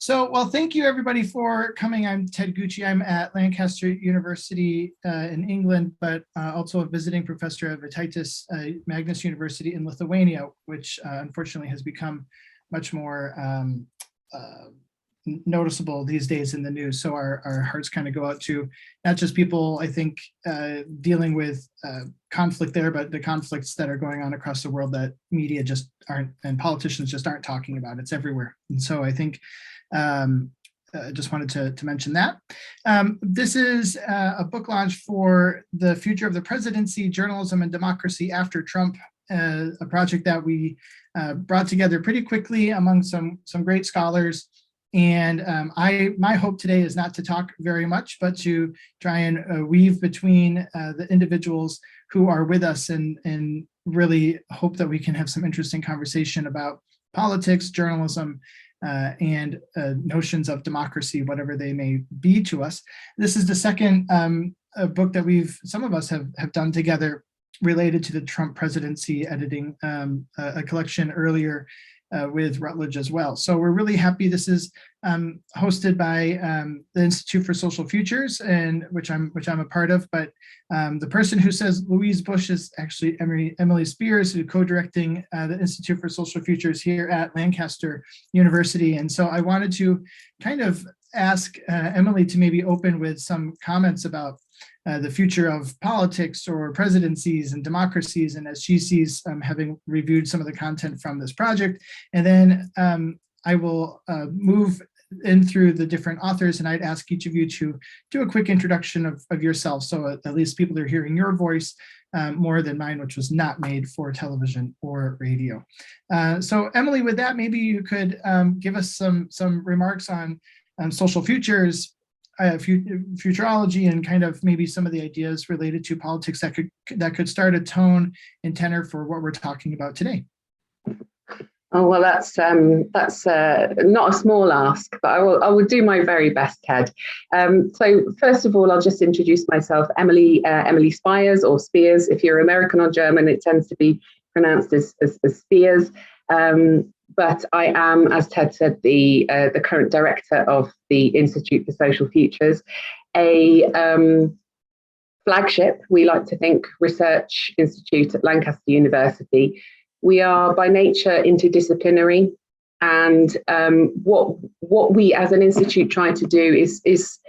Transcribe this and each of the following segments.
Well, thank you everybody for coming. I'm Ted Gutsche. I'm at Lancaster University in England, but also a visiting professor of Heidt, Magnus University in Lithuania, which unfortunately has become much more noticeable these days in the news. So our hearts kind of go out to not just people, I think, dealing with conflict there, but the conflicts that are going on across the world that media just aren't, and politicians just aren't talking about. It's everywhere. And so I think just wanted to mention that. This is a book launch for the Future of the Presidency, Journalism and Democracy After Trump, a project that we brought together pretty quickly among some great scholars. And my hope today is not to talk very much, but to try and weave between the individuals who are with us and really hope that we can have some interesting conversation about politics, journalism, and notions of democracy, whatever they may be to us. This is the second book that some of us have done together related to the Trump presidency, editing a collection earlier with Routledge as well. So we're really happy. This is hosted by the Institute for Social Futures, and which I'm a part of. But the person who says Louise Bush is actually Emily Spiers, who's co-directing the Institute for Social Futures here at Lancaster University. And so I wanted to kind of ask Emily to maybe open with some comments about the future of politics or presidencies and democracies, and as she sees, having reviewed some of the content from this project. And then I will move in through the different authors, and I'd ask each of you to do a quick introduction of yourself, so at least people are hearing your voice more than mine, which was not made for television or radio. So Emily, with that, maybe you could give us some remarks on social futures, futurology, and kind of maybe some of the ideas related to politics that could start a tone and tenor for what we're talking about today. Oh, well, that's not a small ask, but I will do my very best, Ted. So first of all, I'll just introduce myself, Emily Spiers, or Spiers. If you're American or German, it tends to be pronounced as Spiers. But I am, as Ted said, the current director of the Institute for Social Futures, a flagship, we like to think, research institute at Lancaster University. We are by nature interdisciplinary, and what we as an institute try to do is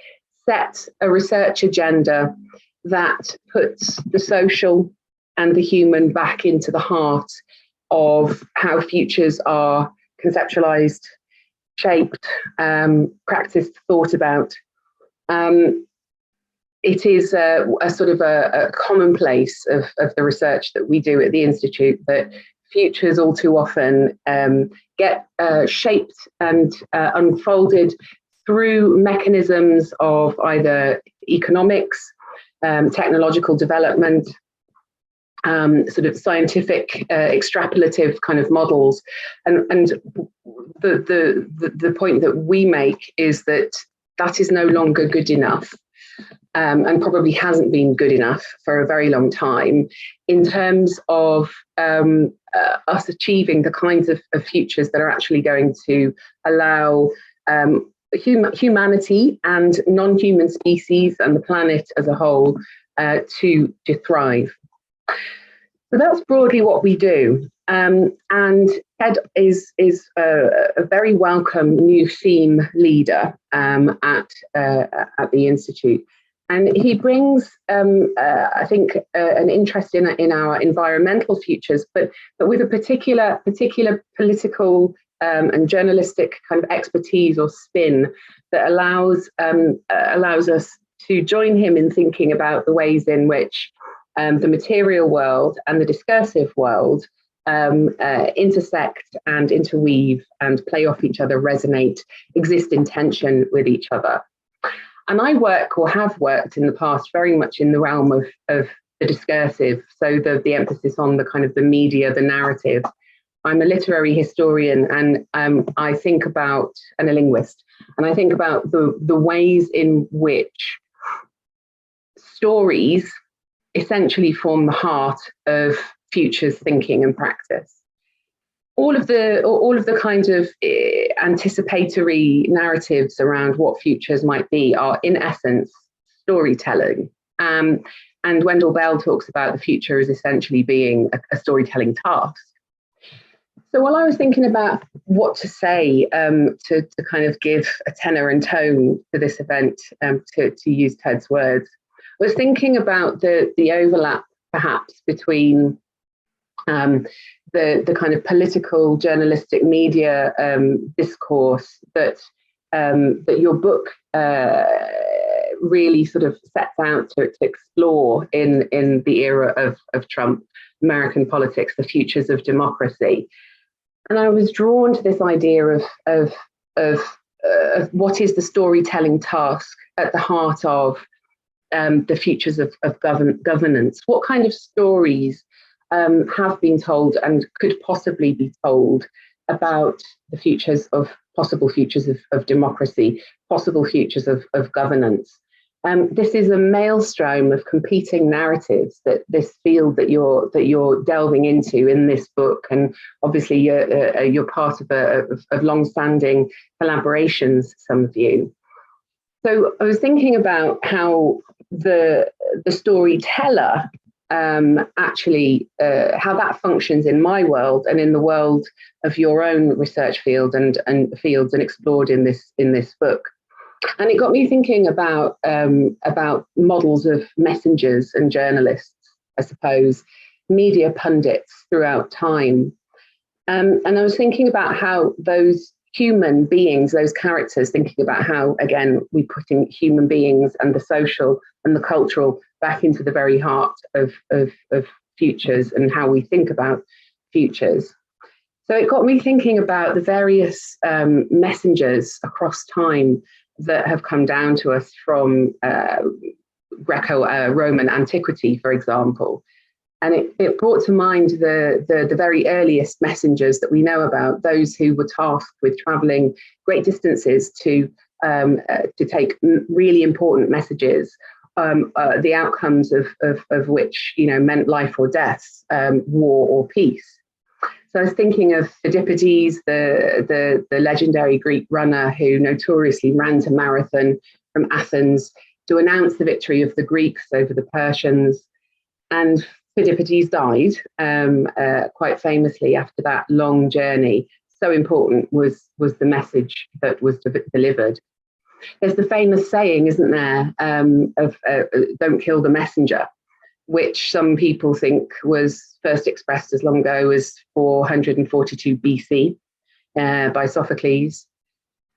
set a research agenda that puts the social and the human back into the heart of how futures are conceptualized, shaped, practiced, thought about. It is a sort of a commonplace of the research that we do at the Institute that futures all too often get shaped and unfolded through mechanisms of either economics, technological development, sort of scientific extrapolative kind of models, and the point that we make is that is no longer good enough, and probably hasn't been good enough for a very long time in terms of us achieving the kinds of futures that are actually going to allow humanity and non-human species and the planet as a whole to thrive. So that's broadly what we do. And Ted is a very welcome new theme leader at the Institute. And he brings, I think, an interest in our environmental futures, but with a particular political and journalistic kind of expertise or spin that allows us to join him in thinking about the ways in which the material world and the discursive world intersect and interweave and play off each other, resonate, exist in tension with each other. And I work, or have worked in the past, very much in the realm of the discursive, so the emphasis on the kind of the media, the narrative. I'm a literary historian, and I think about, and a linguist, and I think about the ways in which stories essentially form the heart of futures thinking and practice. all of the kind of anticipatory narratives around what futures might be are in essence storytelling. And Wendell Bell talks about the future as essentially being a storytelling task. So while I was thinking about what to say to kind of give a tenor and tone to this event, to use Ted's words, I was thinking about the overlap perhaps between the kind of political journalistic media discourse that your book really sort of sets out to explore in the era of Trump, American politics, the futures of democracy. And I was drawn to this idea of what is the storytelling task at the heart of the futures of governance. What kind of stories have been told and could possibly be told about the possible futures of democracy, possible futures of governance. This is a maelstrom of competing narratives that this field that you're delving into in this book, and obviously you're part of long-standing collaborations, some of you. So I was thinking about how the storyteller actually how that functions in my world and in the world of your own research field and fields and explored in this book. And it got me thinking about models of messengers and journalists, I suppose, media pundits throughout time. And I was thinking about how those human beings, those characters, thinking about how, again, we putting human beings and the social and the cultural back into the very heart of futures and how we think about futures. So it got me thinking about the various messengers across time that have come down to us from Greco-Roman antiquity, for example. And it brought to mind the very earliest messengers that we know about, those who were tasked with traveling great distances to take really important messages, the outcomes of which meant life or death, war or peace. So I was thinking of Phidippides, the legendary Greek runner who notoriously ran to marathon from Athens to announce the victory of the Greeks over the Persians. And Phidippides died quite famously after that long journey. So important was the message that was delivered. There's the famous saying, isn't there, of don't kill the messenger, which some people think was first expressed as long ago as 442 BC by Sophocles.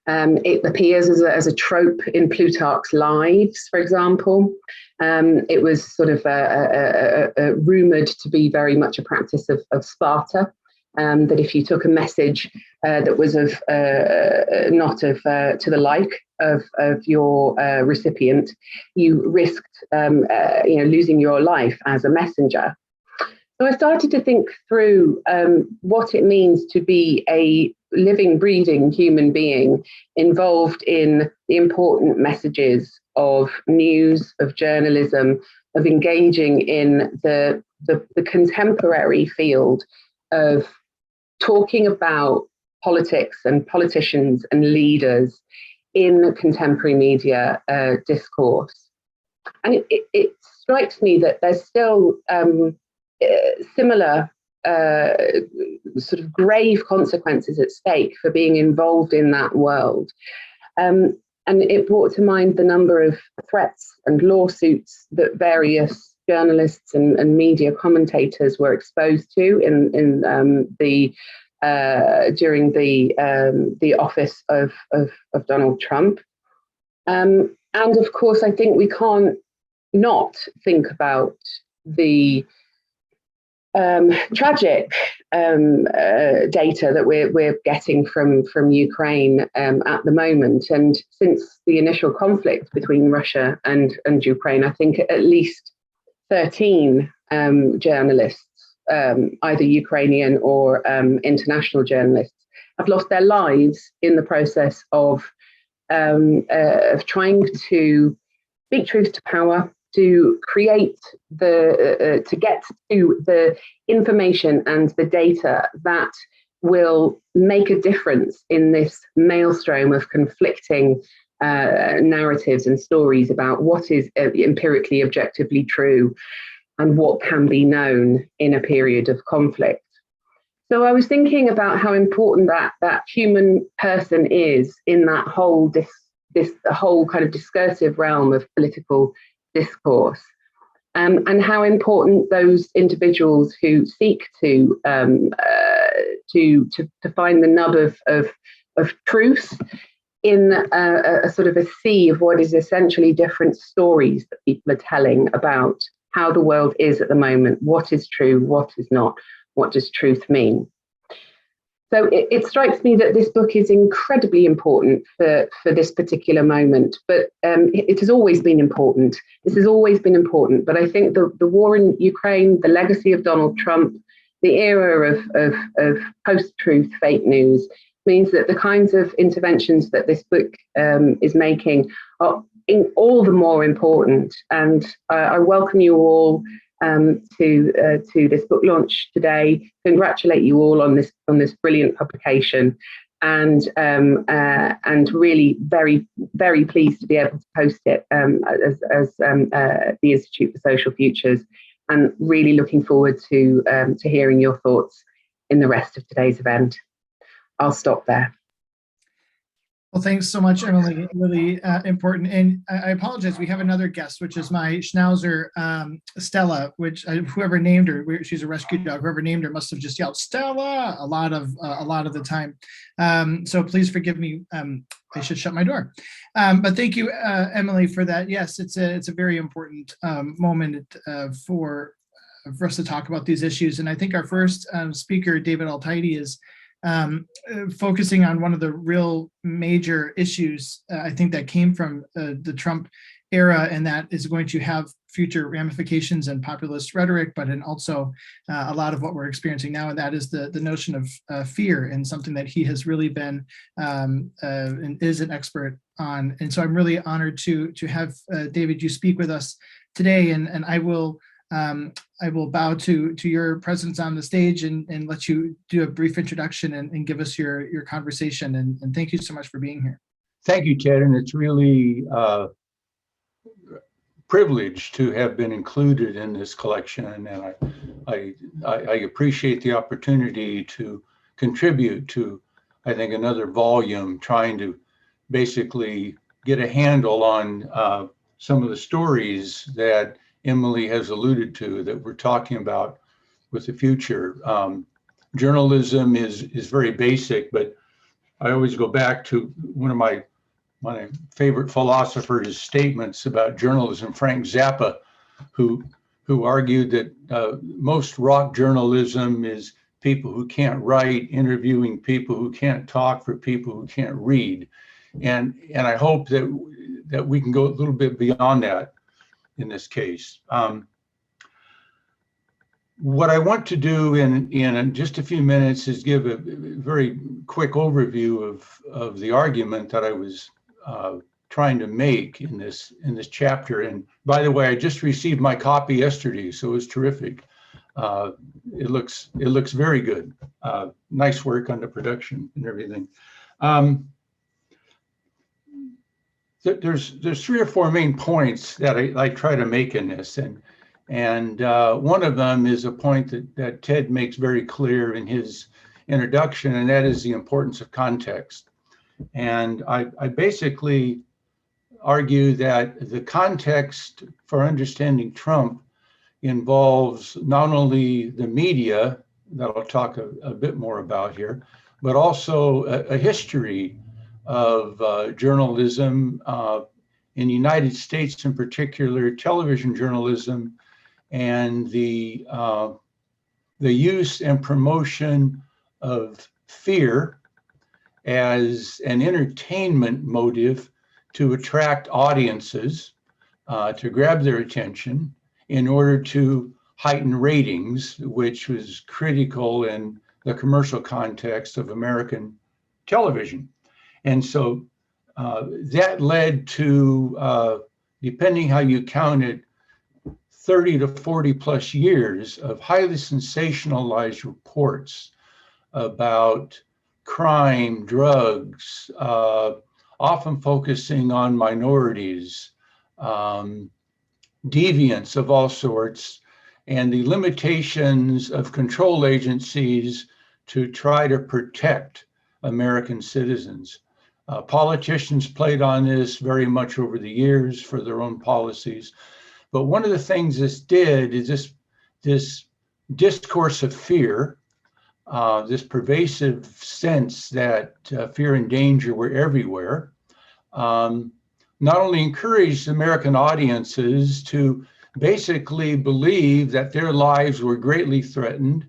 It appears as a trope in Plutarch's Lives, for example. It was sort of rumoured to be very much a practice of Sparta, that if you took a message that was not to the like of your recipient, you risked losing your life as a messenger. So I started to think through what it means to be a living, breathing human being involved in the important messages of news, of journalism, of engaging in the contemporary field of talking about politics and politicians and leaders in contemporary media discourse. And it strikes me that there's still similar sort of grave consequences at stake for being involved in that world. And it brought to mind the number of threats and lawsuits that various journalists and media commentators were exposed to during the office of Donald Trump. And of course, I think we can't not think about the tragic data that we're getting from Ukraine at the moment. And since the initial conflict between Russia and Ukraine, I think at least 13 journalists, either Ukrainian or international journalists, have lost their lives in the process of trying to speak truth to power, to create to get to the information and the data that will make a difference in this maelstrom of conflicting narratives and stories about what is empirically, objectively true and what can be known in a period of conflict. So I was thinking about how important that human person is in that whole this whole kind of discursive realm of political discourse, and how important those individuals who seek to find the nub of truth in a sort of a sea of what is essentially different stories that people are telling about how the world is at the moment, what is true, what is not, what does truth mean. So it strikes me that this book is incredibly important for this particular moment, but it has always been important. This has always been important, but I think the war in Ukraine, the legacy of Donald Trump, the era of post-truth fake news means that the kinds of interventions that this book is making are all the more important. And I welcome you all to this book launch today. Congratulate you all on this brilliant publication, and really very, very pleased to be able to post it as the Institute for Social Futures, and really looking forward to hearing your thoughts in the rest of today's event. I'll stop there. Well, thanks so much, Emily. Really important. And I apologize. We have another guest, which is my Schnauzer, Stella, which whoever named her, she's a rescue dog. Whoever named her must have just yelled Stella a lot of the time. So please forgive me. I should shut my door. But thank you, Emily, for that. Yes, it's a very important moment for us to talk about these issues. And I think our first speaker, David Altheide, is focusing on one of the real major issues I think that came from the Trump era, and that is going to have future ramifications and populist rhetoric, but and also a lot of what we're experiencing now, and that is the notion of fear, and something that he has really been and is an expert on. And so I'm really honored to have David, you speak with us today, and I will bow to your presence on the stage and let you do a brief introduction and give us your conversation. And thank you so much for being here. Thank you, Ted. And it's really a privilege to have been included in this collection. And I appreciate the opportunity to contribute to, I think, another volume trying to basically get a handle on some of the stories that Emily has alluded to that we're talking about with the future. Journalism is very basic, but I always go back to one of my favorite philosophers' statements about journalism, Frank Zappa, who argued that most rock journalism is people who can't write, interviewing people who can't talk for people who can't read. And I hope that we can go a little bit beyond that in this case. What I want to do in just a few minutes is give a very quick overview of the argument that I was trying to make in this chapter. And by the way, I just received my copy yesterday, so it was terrific. It looks very good. Nice work on the production and everything. There's 3 or 4 main points that I try to make in this, and one of them is a point that Ted makes very clear in his introduction, and that is the importance of context. And I basically argue that the context for understanding Trump involves not only the media, that I'll talk a bit more about here, but also a history of journalism in the United States, in particular, television journalism, and the use and promotion of fear as an entertainment motive to attract audiences, to grab their attention in order to heighten ratings, which was critical in the commercial context of American television. And so that led to, depending how you count it, 30 to 40 plus years of highly sensationalized reports about crime, drugs, often focusing on minorities, deviance of all sorts, and the limitations of control agencies to try to protect American citizens. Politicians played on this very much over the years for their own policies. But one of the things this did is this discourse of fear, this pervasive sense that fear and danger were everywhere, not only encouraged American audiences to basically believe that their lives were greatly threatened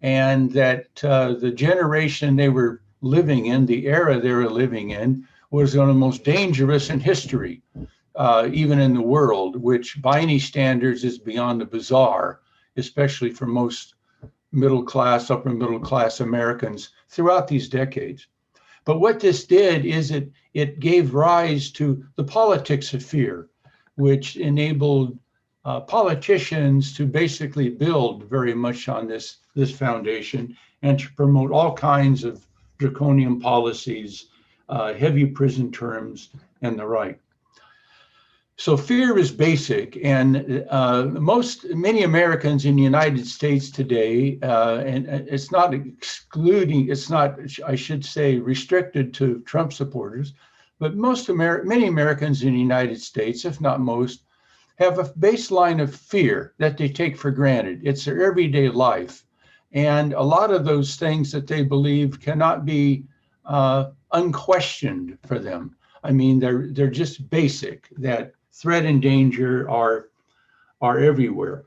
and that the generation they were living in, the era they were living in, was one of the most dangerous in history, even in the world, which by any standards is beyond the bizarre, especially for most middle class, upper middle class Americans throughout these decades. But what this did is it gave rise to the politics of fear, which enabled politicians to basically build very much on this foundation and to promote all kinds of draconian policies, heavy prison terms, and the like. So fear is basic, and many Americans in the United States today, and it's not excluding, it's not, I should say, restricted to Trump supporters, but many Americans in the United States, if not most, have a baseline of fear that they take for granted. It's their everyday life. And a lot of those things that they believe cannot be unquestioned for them. I mean, they're just basic, that threat and danger are everywhere.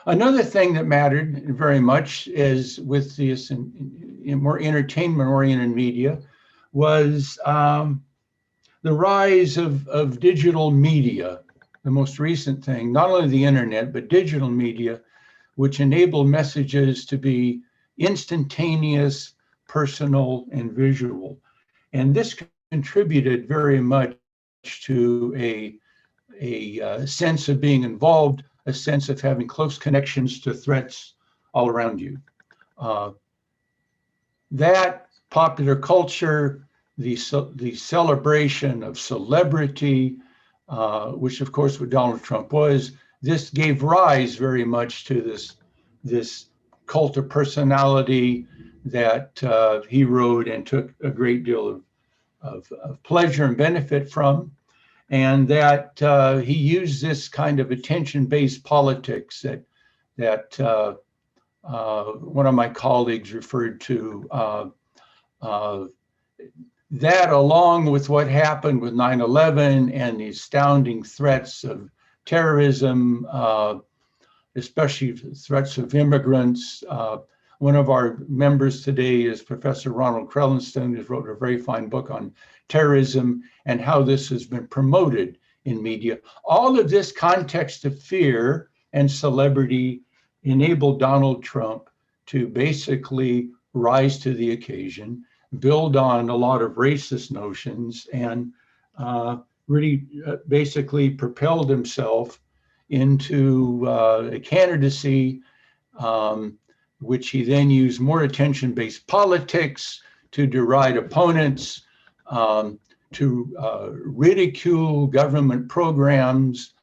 Another thing that mattered very much is with this in more entertainment-oriented media was the rise of digital media, the most recent thing, not only the internet, but digital media, which enable messages to be instantaneous, personal, and visual. And this contributed very much to a sense of being involved, a sense of having close connections to threats all around you. That popular culture, the celebration of celebrity, which of course what Donald Trump was, this gave rise very much to this cult of personality that he rode and took a great deal of pleasure and benefit from, and that he used this kind of attention-based politics that one of my colleagues referred to, that along with what happened with 9/11 and the astounding threats of terrorism, especially threats of immigrants. One of our members today is Professor Ronald Krellenstone, who wrote a very fine book on terrorism and how this has been promoted in media. All of this context of fear and celebrity enabled Donald Trump to basically rise to the occasion, build on a lot of racist notions, and really basically propelled himself into a candidacy, which he then used more attention-based politics to deride opponents, to ridicule government programs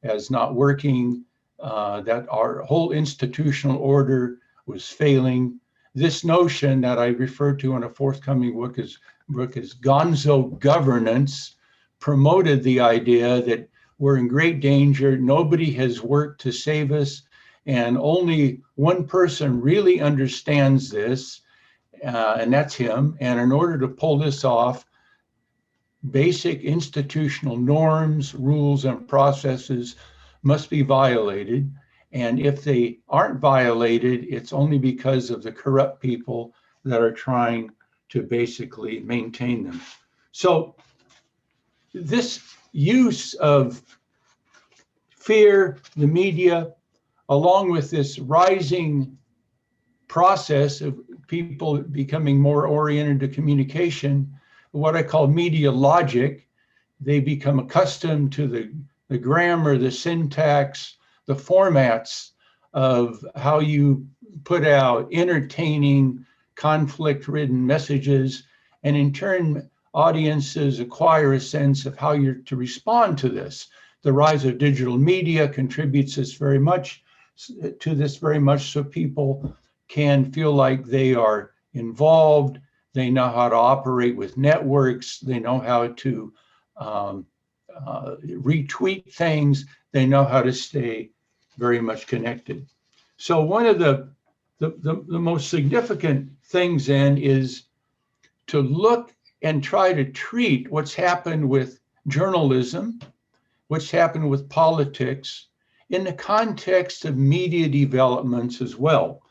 as not working, that our whole institutional order was failing. This notion that I referred to in a forthcoming book is gonzo governance promoted the idea that we're in great danger, nobody has worked to save us, and only one person really understands this, and that's him. And in order to pull this off, basic institutional norms, rules, and processes must be violated. And if they aren't violated, it's only because of the corrupt people that are trying to basically maintain them. So this use of fear, the media, along with this rising process of people becoming more oriented to communication, what I call media logic, they become accustomed to the grammar, the syntax, the formats of how you put out entertaining, conflict-ridden messages, and in turn, audiences acquire a sense of how you're to respond to this. The rise of digital media contributes to this very much, so people can feel like they are involved. They know how to operate with networks. They know how to retweet things. They know how to stay very much connected. So one of the most significant things then is to look and try to treat what's happened with journalism, what's happened with politics, in the context of media developments as well.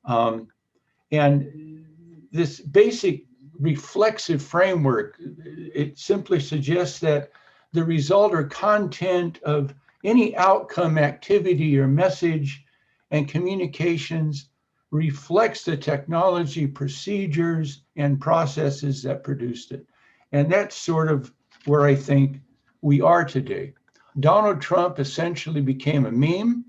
And this basic reflexive framework, it simply suggests that the result or content of any outcome, activity, or message and communications reflects the technology, procedures, and processes that produced it. And that's sort of where I think we are today. Donald Trump essentially became a meme.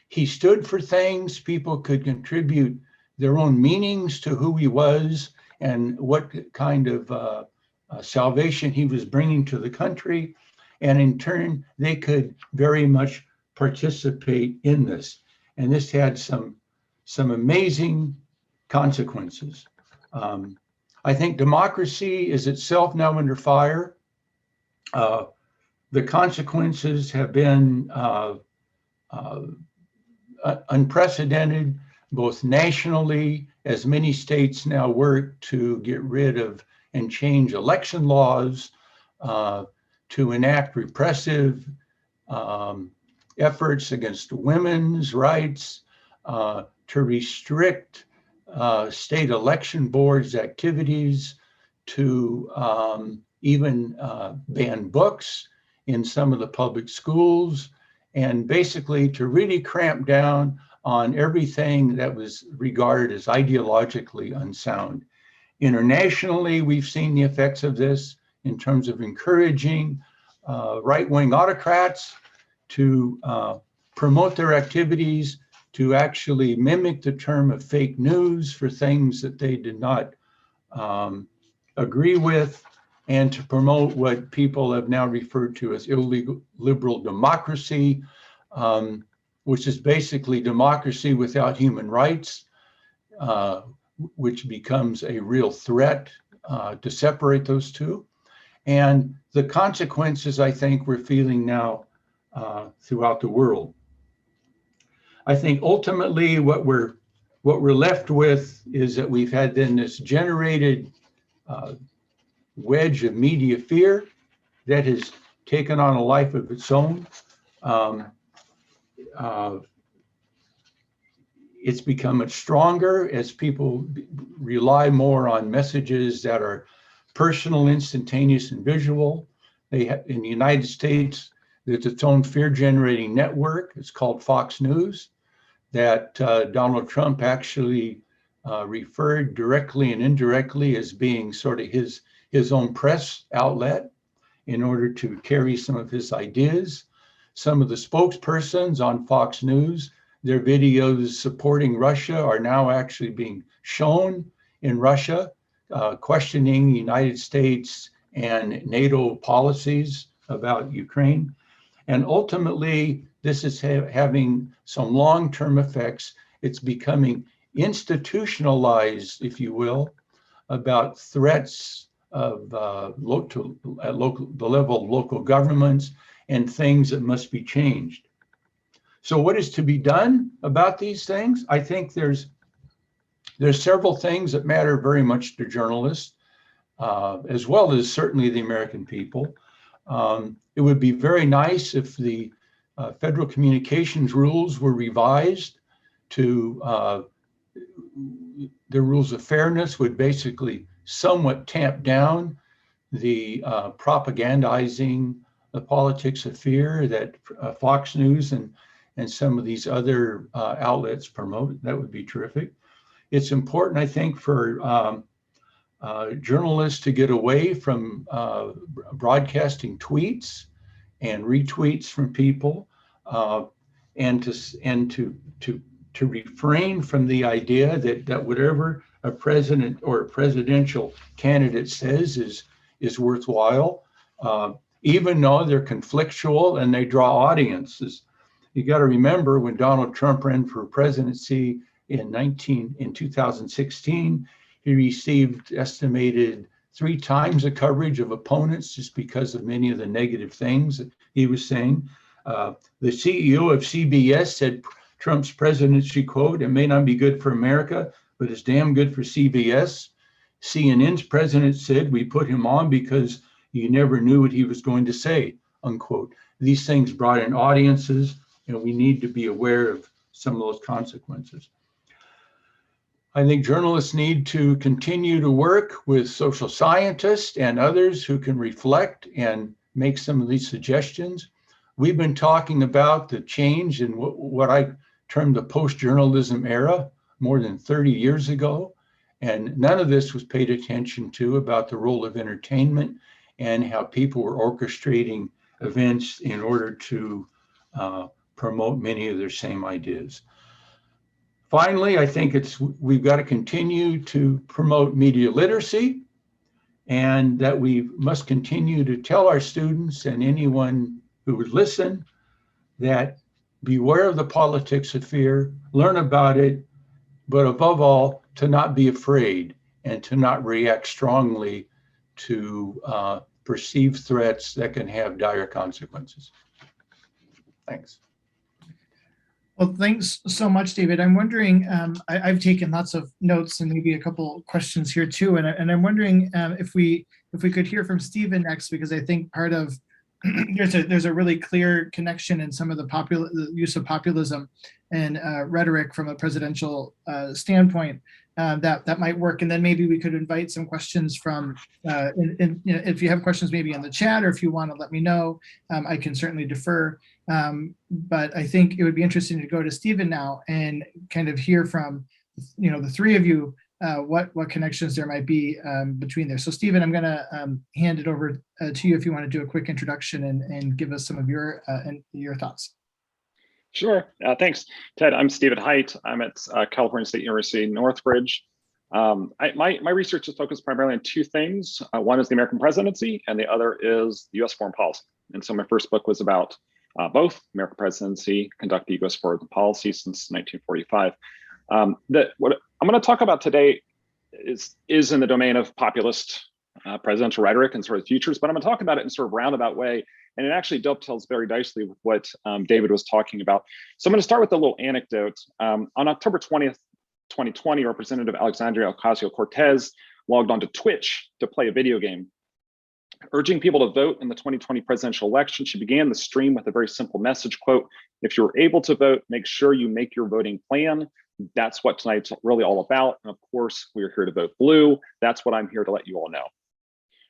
He stood for things. People could contribute their own meanings to who he was and what kind of salvation he was bringing to the country. And in turn, they could very much participate in this. And this had some amazing consequences. I think democracy is itself now under fire. The consequences have been unprecedented, both nationally, as many states now work to get rid of and change election laws, to enact repressive efforts against women's rights, to restrict state election boards' activities, to even ban books in some of the public schools, and basically to really cramp down on everything that was regarded as ideologically unsound. Internationally, we've seen the effects of this in terms of encouraging right-wing autocrats to promote their activities, to actually mimic the term of fake news for things that they did not agree with, and to promote what people have now referred to as illegal liberal democracy, which is basically democracy without human rights, which becomes a real threat to separate those two. And the consequences, I think, we're feeling now throughout the world. I think ultimately what we're left with is that we've had then this generated wedge of media fear that has taken on a life of its own. It's become much stronger as people rely more on messages that are personal, instantaneous, and visual. In the United States, there's its own fear-generating network. It's called Fox News, that Donald Trump actually referred directly and indirectly as being sort of his own press outlet in order to carry some of his ideas. Some of the spokespersons on Fox News, their videos supporting Russia are now actually being shown in Russia, questioning the United States and NATO policies about Ukraine. And ultimately, this is having some long-term effects. It's becoming institutionalized, if you will, about threats of the level of local governments and things that must be changed. So what is to be done about these things? I think there's several things that matter very much to journalists, as well as certainly the American people. It would be very nice if the federal communications rules were revised to the rules of fairness would basically somewhat tamp down the propagandizing the politics of fear that Fox News and some of these other outlets promote. That would be terrific. It's important, I think, for journalists to get away from broadcasting tweets and retweets from people, and to to refrain from the idea that whatever a president or a presidential candidate says is worthwhile, even though they're conflictual and they draw audiences. You got to remember when Donald Trump ran for presidency in 2016, he received estimated 3 times the coverage of opponents just because of many of the negative things that he was saying. The CEO of CBS said Trump's presidency, quote, "It may not be good for America, but it's damn good for CBS." CNN's president said, "We put him on because you never knew what he was going to say," unquote. These things brought in audiences, and we need to be aware of some of those consequences. I think journalists need to continue to work with social scientists and others who can reflect and make some of these suggestions. We've been talking about the change in what I term the post-journalism era more than 30 years ago, and none of this was paid attention to about the role of entertainment and how people were orchestrating events in order to promote many of their same ideas. Finally, I think we've got to continue to promote media literacy, and that we must continue to tell our students and anyone who would listen that beware of the politics of fear, learn about it, but above all, to not be afraid and to not react strongly to perceived threats that can have dire consequences. Thanks. Well, thanks so much, David. I'm wondering, I've taken lots of notes and maybe a couple questions here too, and I'm wondering if we could hear from Stephen next, because I think part of there's a really clear connection in some of the use of populism and rhetoric from a presidential standpoint that might work. And then maybe we could invite some questions from, if you have questions maybe in the chat, or if you want to let me know, I can certainly defer. But I think it would be interesting to go to Stephen now and kind of hear from, the three of you, what connections there might be between there. So Stephen, I'm going to hand it over to you if you want to do a quick introduction and give us some of your thoughts. Sure. Thanks, Ted. I'm Stephen Heidt. I'm at California State University, Northridge. My research is focused primarily on 2 things. One is the American presidency, and the other is the U.S. foreign policy. And so my first book was about both American presidency, conduct the U.S. foreign policy since 1945. What I'm going to talk about today is in the domain of populist presidential rhetoric and sort of futures, but I'm going to talk about it in sort of roundabout way, and it actually dovetails very nicely with what David was talking about. So I'm going to start with a little anecdote. On October 20th, 2020, Representative Alexandria Ocasio-Cortez logged onto Twitch to play a video game. Urging people to vote in the 2020 presidential election, she began the stream with a very simple message, quote, "If you're able to vote, make sure you make your voting plan. That's what tonight's really all about. And of course, we are here to vote blue. That's what I'm here to let you all know."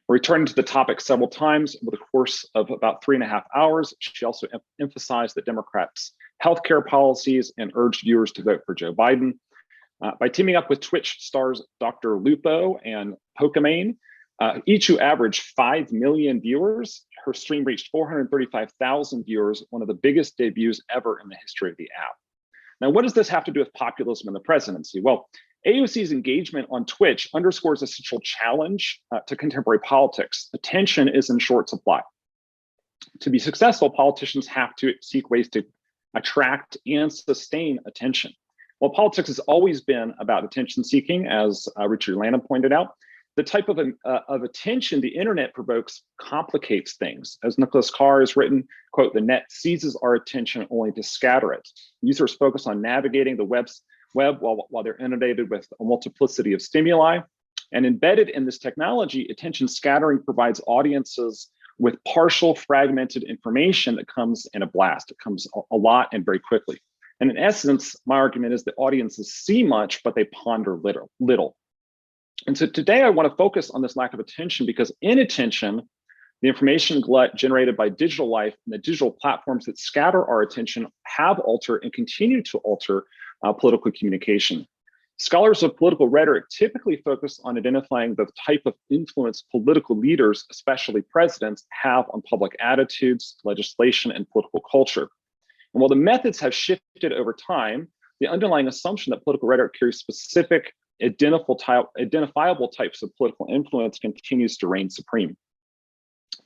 Returning to the topic several times over the course of about 3.5 hours, she also emphasized the Democrats' healthcare policies and urged viewers to vote for Joe Biden. By teaming up with Twitch stars Dr. Lupo and Pokimane, each who averaged 5 million viewers, her stream reached 435,000 viewers, one of the biggest debuts ever in the history of the app. Now, what does this have to do with populism and the presidency? Well, AOC's engagement on Twitch underscores a central challenge to contemporary politics. Attention is in short supply. To be successful, politicians have to seek ways to attract and sustain attention. While politics has always been about attention seeking, as Richard Lanham pointed out, the type of attention the internet provokes complicates things. As Nicholas Carr has written, quote, "The net seizes our attention only to scatter it." Users focus on navigating the web while they're inundated with a multiplicity of stimuli. And embedded in this technology, attention scattering provides audiences with partial fragmented information that comes in a blast. It comes a lot and very quickly. And in essence, my argument is that audiences see much, but they ponder little. And so today I want to focus on this lack of attention, because inattention, the information glut generated by digital life and the digital platforms that scatter our attention, have altered and continue to alter political communication. Scholars of political rhetoric typically focus on identifying the type of influence political leaders, especially presidents, have on public attitudes, legislation, and political culture. And while the methods have shifted over time, the underlying assumption that political rhetoric carries specific identifiable types of political influence continues to reign supreme.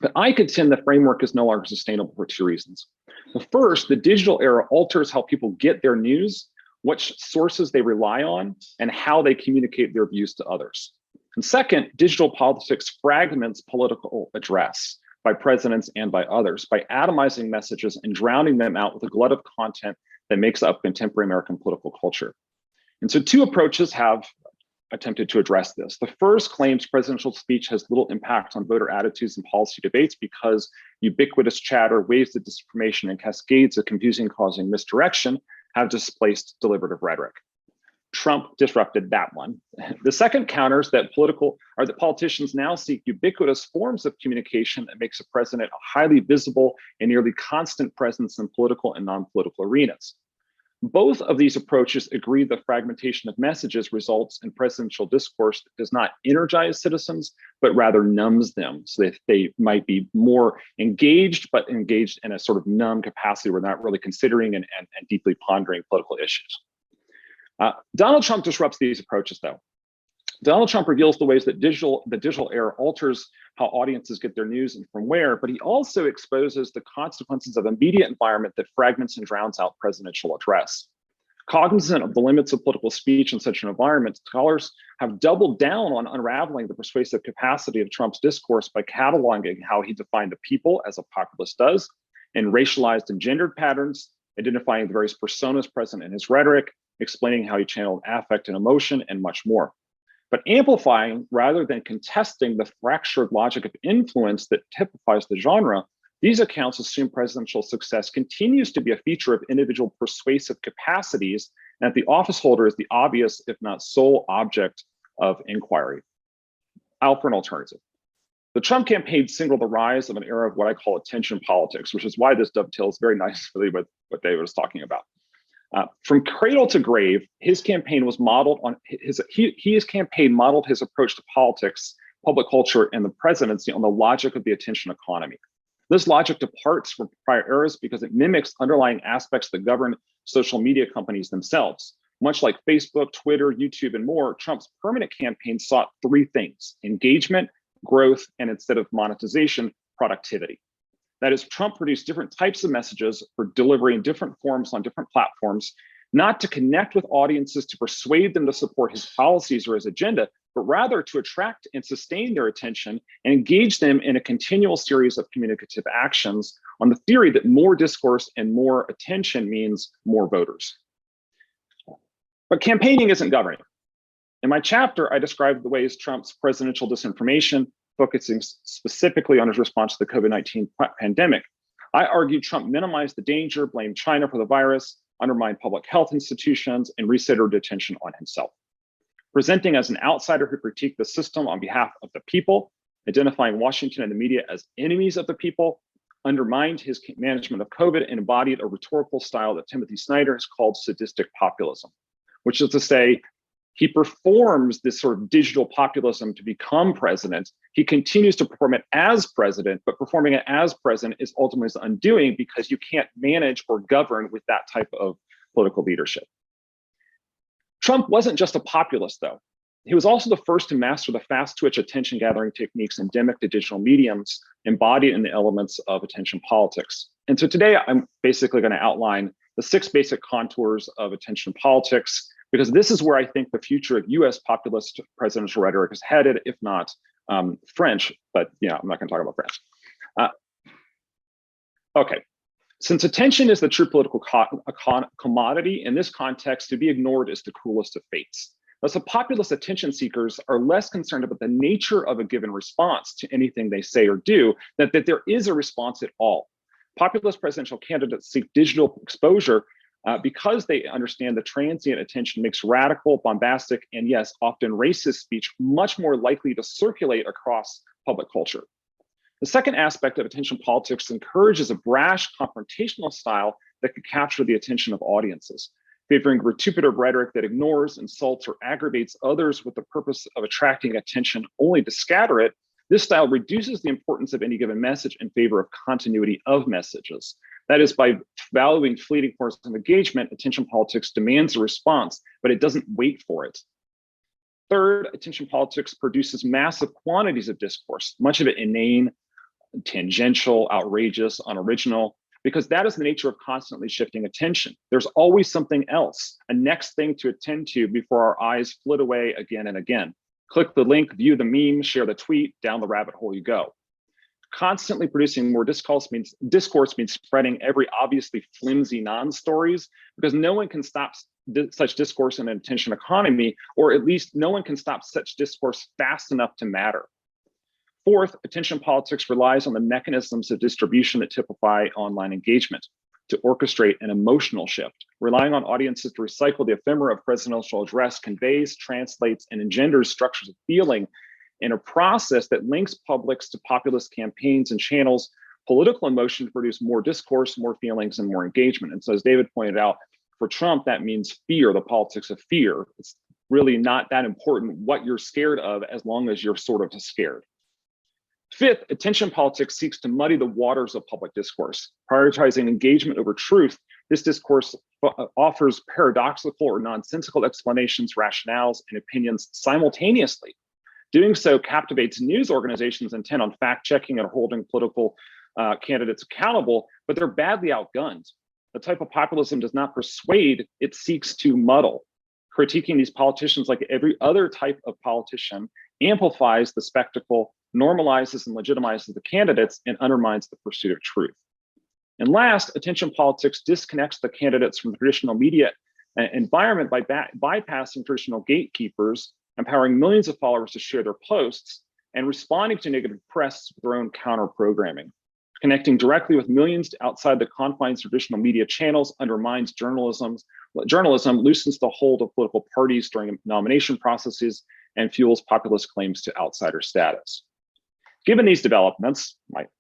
But I contend the framework is no longer sustainable for two reasons. The first, the digital era alters how people get their news, which sources they rely on, and how they communicate their views to others. And second, digital politics fragments political address by presidents and by others by atomizing messages and drowning them out with a glut of content that makes up contemporary American political culture. And so two approaches have attempted to address this. The first claims presidential speech has little impact on voter attitudes and policy debates because ubiquitous chatter, waves of disinformation, and cascades of confusing, causing misdirection have displaced deliberative rhetoric. Trump disrupted that one. The second counters that politicians now seek ubiquitous forms of communication that makes a president a highly visible and nearly constant presence in political and non-political arenas. Both of these approaches agree that fragmentation of messages results in presidential discourse that does not energize citizens, but rather numbs them so that they might be more engaged, but engaged in a sort of numb capacity where they're not really considering and deeply pondering political issues. Donald Trump disrupts these approaches, though. Donald Trump reveals the ways that the digital era alters how audiences get their news and from where, but he also exposes the consequences of a media environment that fragments and drowns out presidential address. Cognizant of the limits of political speech in such an environment, scholars have doubled down on unraveling the persuasive capacity of Trump's discourse by cataloging how he defined the people, as a populist does, and racialized and gendered patterns, identifying the various personas present in his rhetoric, explaining how he channeled affect and emotion, and much more. But amplifying rather than contesting the fractured logic of influence that typifies the genre, these accounts assume presidential success continues to be a feature of individual persuasive capacities, and that the office holder is the obvious, if not sole, object of inquiry. I'll offer an alternative. The Trump campaign signaled the rise of an era of what I call attention politics, which is why this dovetails very nicely with what David was talking about. From cradle to grave, his campaign was modeled on his campaign modeled his approach to politics, public culture, and the presidency on the logic of the attention economy. This logic departs from prior eras because it mimics underlying aspects that govern social media companies themselves. Much like Facebook, Twitter, YouTube, and more, Trump's permanent campaign sought three things: engagement, growth, and instead of monetization, productivity. That is, Trump produced different types of messages for delivery in different forms on different platforms, not to connect with audiences to persuade them to support his policies or his agenda, but rather to attract and sustain their attention and engage them in a continual series of communicative actions on the theory that more discourse and more attention means more voters. But campaigning isn't governing. In my chapter, I described the ways Trump's presidential disinformation, focusing specifically on his response to the COVID-19 pandemic. I argued Trump minimized the danger, blamed China for the virus, undermined public health institutions, and recentered attention on himself. Presenting as an outsider who critiqued the system on behalf of the people, identifying Washington and the media as enemies of the people, undermined his management of COVID, and embodied a rhetorical style that Timothy Snyder has called sadistic populism, which is to say, he performs this sort of digital populism to become president. He continues to perform it as president, but performing it as president is ultimately his undoing because you can't manage or govern with that type of political leadership. Trump wasn't just a populist, though. He was also the first to master the fast twitch attention gathering techniques endemic to digital mediums embodied in the elements of attention politics. And so today I'm basically going to outline the 6 basic contours of attention politics, because this is where I think the future of US populist presidential rhetoric is headed, if not French, but yeah, I'm not gonna talk about French. Okay, since attention is the true political commodity, in this context, to be ignored is the cruelest of fates. Thus, the populist attention seekers are less concerned about the nature of a given response to anything they say or do, that there is a response at all. Populist presidential candidates seek digital exposure because they understand the transient attention makes radical, bombastic, and yes, often racist speech much more likely to circulate across public culture. The second aspect of attention politics encourages a brash, confrontational style that could capture the attention of audiences, favoring vituperative rhetoric that ignores, insults, or aggravates others with the purpose of attracting attention only to scatter it. This style reduces the importance of any given message in favor of continuity of messages. That is, by valuing fleeting forms of engagement, attention politics demands a response, but it doesn't wait for it. Third, attention politics produces massive quantities of discourse, much of it inane, tangential, outrageous, unoriginal, because that is the nature of constantly shifting attention. There's always something else, a next thing to attend to before our eyes flit away again and again. Click the link, view the meme, share the tweet, down the rabbit hole you go. Constantly producing more discourse means spreading every obviously flimsy non-stories, because no one can stop such discourse in an attention economy, or at least no one can stop such discourse fast enough to matter. Fourth, attention politics relies on the mechanisms of distribution that typify online engagement to orchestrate an emotional shift, relying on audiences to recycle the ephemera of presidential address, conveys, translates, and engenders structures of feeling in a process that links publics to populist campaigns and channels political emotion to produce more discourse, more feelings, and more engagement. And so, as David pointed out, for Trump, that means fear, the politics of fear. It's really not that important what you're scared of as long as you're sort of scared. Fifth, attention politics seeks to muddy the waters of public discourse, prioritizing engagement over truth. This discourse offers paradoxical or nonsensical explanations, rationales, and opinions simultaneously. Doing so captivates news organizations intent on fact-checking and holding political candidates accountable, but they're badly outgunned. The type of populism does not persuade, it seeks to muddle. Critiquing these politicians, like every other type of politician, amplifies the spectacle, normalizes and legitimizes the candidates, and undermines the pursuit of truth. And last, attention politics disconnects the candidates from the traditional media environment by bypassing traditional gatekeepers, empowering millions of followers to share their posts, and responding to negative press with their own counter-programming. Connecting directly with millions outside the confines of traditional media channels undermines journalism, loosens the hold of political parties during nomination processes, and fuels populist claims to outsider status. Given these developments,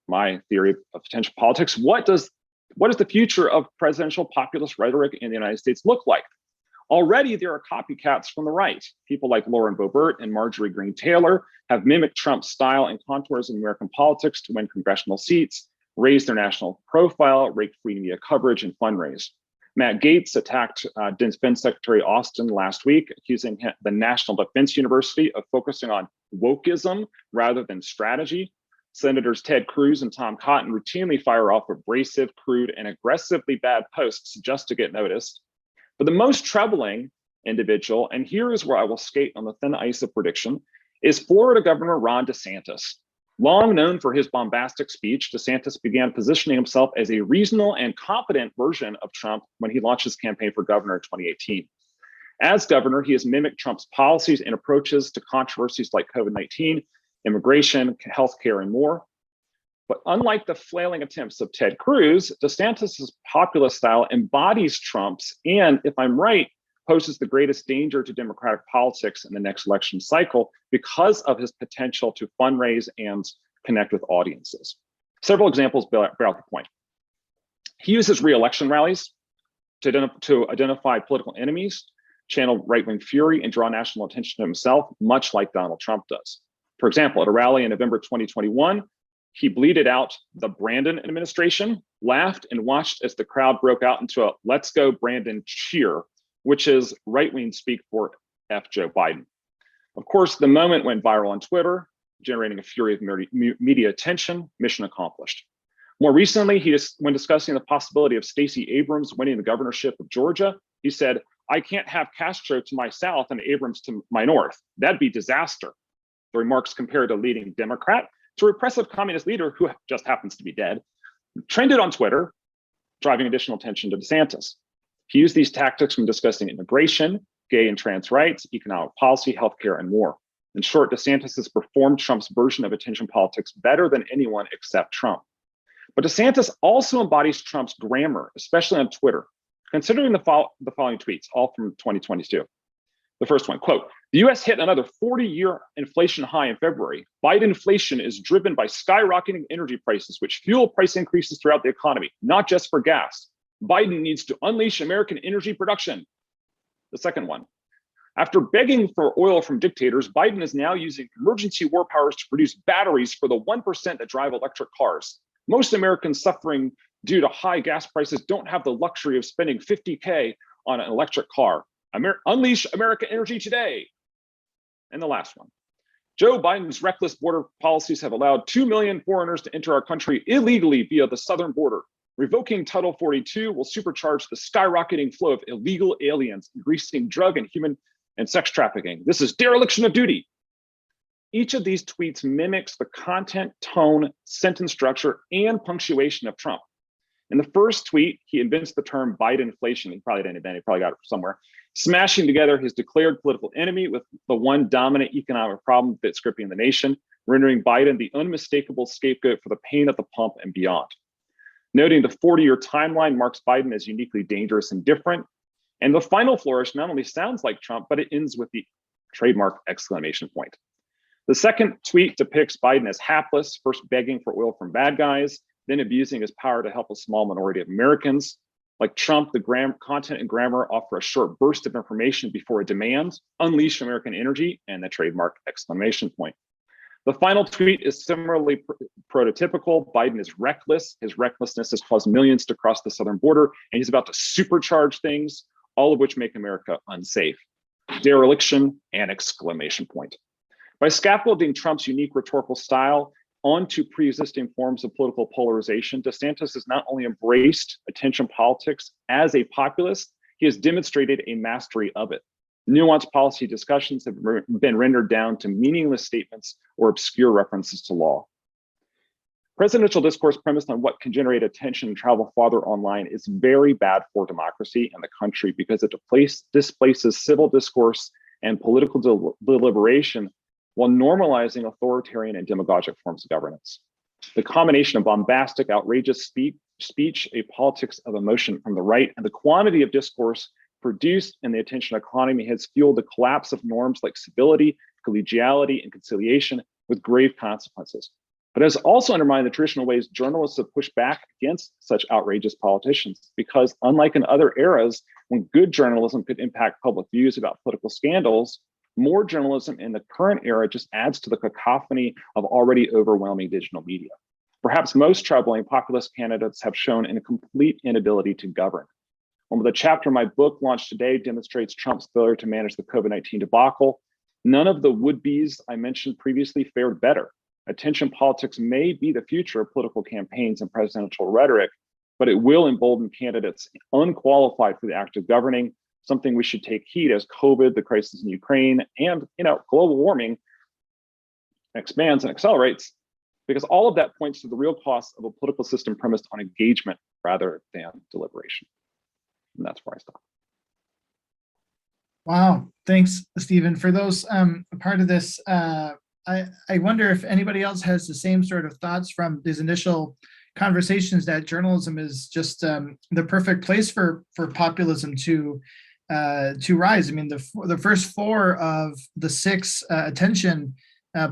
my theory of attention politics, what does the future of presidential populist rhetoric in the United States look like? Already there are copycats from the right. People like Lauren Boebert and Marjorie Greene Taylor have mimicked Trump's style and contours in American politics to win congressional seats, raise their national profile, rake free media coverage, and fundraise. Matt Gaetz attacked Defense Secretary Austin last week, accusing the National Defense University of focusing on wokeism rather than strategy. Senators Ted Cruz and Tom Cotton routinely fire off abrasive, crude, and aggressively bad posts just to get noticed. But the most troubling individual, and here is where I will skate on the thin ice of prediction, is Florida Governor Ron DeSantis. Long known for his bombastic speech, DeSantis began positioning himself as a reasonable and competent version of Trump when he launched his campaign for governor in 2018. As governor, he has mimicked Trump's policies and approaches to controversies like COVID-19, immigration, healthcare, and more. But unlike the flailing attempts of Ted Cruz, DeSantis' populist style embodies Trump's and, if I'm right, poses the greatest danger to democratic politics in the next election cycle because of his potential to fundraise and connect with audiences. Several examples bear out the point. He uses re-election rallies to identify political enemies, channel right-wing fury, and draw national attention to himself, much like Donald Trump does. For example, at a rally in November 2021, he bleated out the Brandon administration, laughed, and watched as the crowd broke out into a "Let's go Brandon" cheer, which is right-wing speak for F. Joe Biden. Of course, the moment went viral on Twitter, generating a fury of media attention. Mission accomplished. More recently, when discussing the possibility of Stacey Abrams winning the governorship of Georgia, he said, "I can't have Castro to my south and Abrams to my north. That'd be disaster." The remarks compared a leading Democrat to a repressive communist leader who just happens to be dead, trended on Twitter, driving additional attention to DeSantis. He used these tactics when discussing immigration, gay and trans rights, economic policy, healthcare, and more. In short, DeSantis has performed Trump's version of attention politics better than anyone except Trump. But DeSantis also embodies Trump's grammar, especially on Twitter. Considering the following tweets, all from 2022. The first one, quote, "The US hit another 40-year inflation high in February. Biden inflation is driven by skyrocketing energy prices, which fuel price increases throughout the economy, not just for gas. Biden needs to unleash American energy production." The second one, "After begging for oil from dictators, Biden is now using emergency war powers to produce batteries for the 1% that drive electric cars. Most Americans suffering due to high gas prices, don't have the luxury of spending $50K on an electric car. Unleash American energy today. And the last one. Joe Biden's reckless border policies have allowed 2 million foreigners to enter our country illegally via the southern border. Revoking Title 42 will supercharge the skyrocketing flow of illegal aliens, increasing drug and human and sex trafficking. This is dereliction of duty. Each of these tweets mimics the content, tone, sentence structure, and punctuation of Trump. In the first tweet, he invents the term Bidenflation. He probably didn't invent it, he probably got it from somewhere, smashing together his declared political enemy with the one dominant economic problem that's gripping the nation, rendering Biden the unmistakable scapegoat for the pain at the pump and beyond. Noting the 40-year timeline marks Biden as uniquely dangerous and different. And the final flourish not only sounds like Trump, but it ends with the trademark exclamation point. The second tweet depicts Biden as hapless, first begging for oil from bad guys, then abusing his power to help a small minority of Americans. Like Trump, the content and grammar offer a short burst of information before a demand, unleash American energy, and the trademark exclamation point. The final tweet is similarly prototypical. Biden is reckless. His recklessness has caused millions to cross the southern border, and he's about to supercharge things, all of which make America unsafe. Dereliction and exclamation point. By scaffolding Trump's unique rhetorical style onto pre-existing forms of political polarization, DeSantis has not only embraced attention politics as a populist, he has demonstrated a mastery of it. Nuanced policy discussions have been rendered down to meaningless statements or obscure references to law. Presidential discourse premised on what can generate attention and travel farther online is very bad for democracy and the country because it displaces civil discourse and political deliberation while normalizing authoritarian and demagogic forms of governance. The combination of bombastic, outrageous speech, a politics of emotion from the right, and the quantity of discourse produced in the attention economy has fueled the collapse of norms like civility, collegiality, and conciliation with grave consequences. But it has also undermined the traditional ways journalists have pushed back against such outrageous politicians, because unlike in other eras, when good journalism could impact public views about political scandals, more journalism in the current era just adds to the cacophony of already overwhelming digital media. Perhaps most troubling, populist candidates have shown a complete inability to govern. When the chapter in my book launched today demonstrates Trump's failure to manage the COVID-19 debacle, none of the would-bes I mentioned previously fared better. Attention politics may be the future of political campaigns and presidential rhetoric, but it will embolden candidates unqualified for the act of governing, something we should take heed as COVID, the crisis in Ukraine, and global warming expands and accelerates, because all of that points to the real cost of a political system premised on engagement rather than deliberation. And that's where I stop. Wow, thanks, Stephen. For those part of this, I wonder if anybody else has the same sort of thoughts from these initial conversations that journalism is just the perfect place for populism to rise. I mean, the first 4 of the 6 attention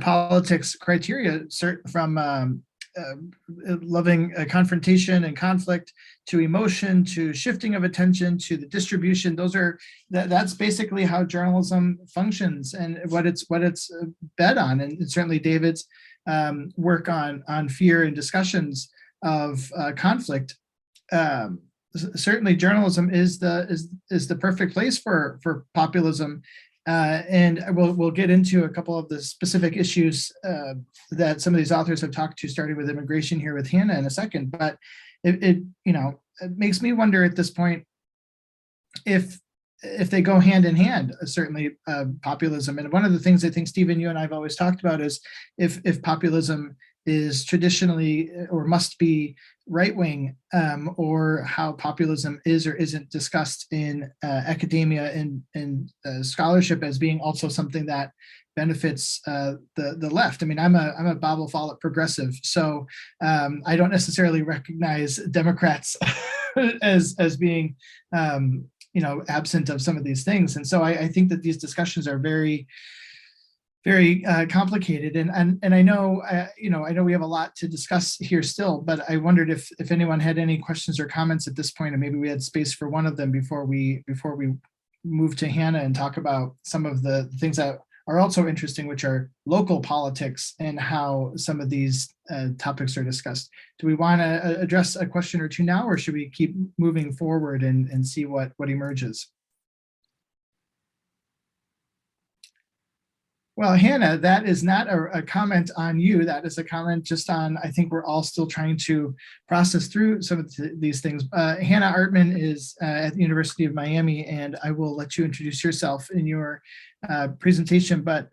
politics criteria, from loving confrontation and conflict to emotion to shifting of attention to the distribution, that's basically how journalism functions and what it's bet on. And certainly David's work on fear and discussions of conflict. Certainly journalism is the perfect place for populism. And we'll get into a couple of the specific issues that some of these authors have talked to, starting with immigration here with Hannah in a second. But it makes me wonder at this point if they go hand in hand, certainly populism. And one of the things I think, Stephen, you and I have always talked about is if populism is traditionally or must be right-wing, or how populism is or isn't discussed in academia and scholarship as being also something that benefits the left. I mean, I'm a Bible Follett progressive, so I don't necessarily recognize Democrats as being absent of some of these things. And so I think that these discussions are very complicated, and I know we have a lot to discuss here still, but I wondered if anyone had any questions or comments at this point, and maybe we had space for one of them before we move to Hannah and talk about some of the things that are also interesting, which are local politics and how some of these topics are discussed. Do we want to address a question or two now, or should we keep moving forward and see what emerges? Well, Hannah, that is not a comment on you. That is a comment just on, I think we're all still trying to process through some of these things. Hannah Artman is at the University of Miami, and I will let you introduce yourself in your presentation. But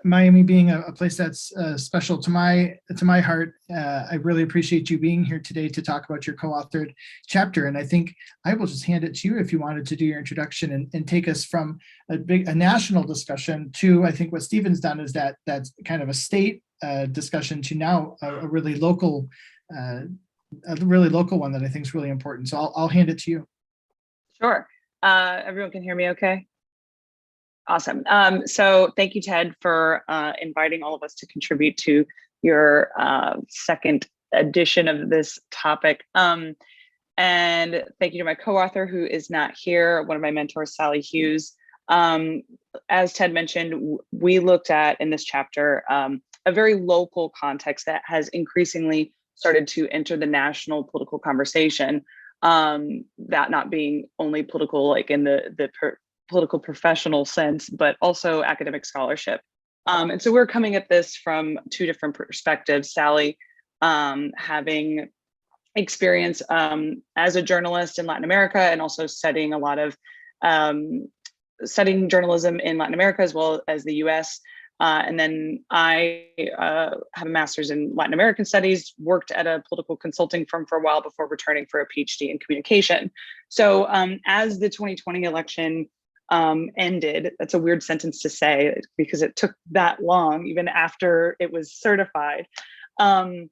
Miami being a place that's special to my heart, I really appreciate you being here today to talk about your co-authored chapter. And I think I will just hand it to you if you wanted to do your introduction and take us from a national discussion to, I think what Stephen's done is that's kind of a state discussion to now a really local one that I think is really important. So I'll hand it to you. Sure. Everyone can hear me okay? Awesome. So thank you, Ted, for inviting all of us to contribute to your second edition of this topic. And thank you to my co-author, who is not here, one of my mentors, Sally Hughes. As Ted mentioned, we looked at in this chapter a very local context that has increasingly started to enter the national political conversation, that not being only political like in the political professional sense, but also academic scholarship. And so we're coming at this from two different perspectives. Sally, having experience as a journalist in Latin America and also studying a lot of studying journalism in Latin America as well as the US. And then I have a master's in Latin American studies, worked at a political consulting firm for a while before returning for a PhD in communication. So as the 2020 election ended, that's a weird sentence to say because it took that long, even after it was certified. We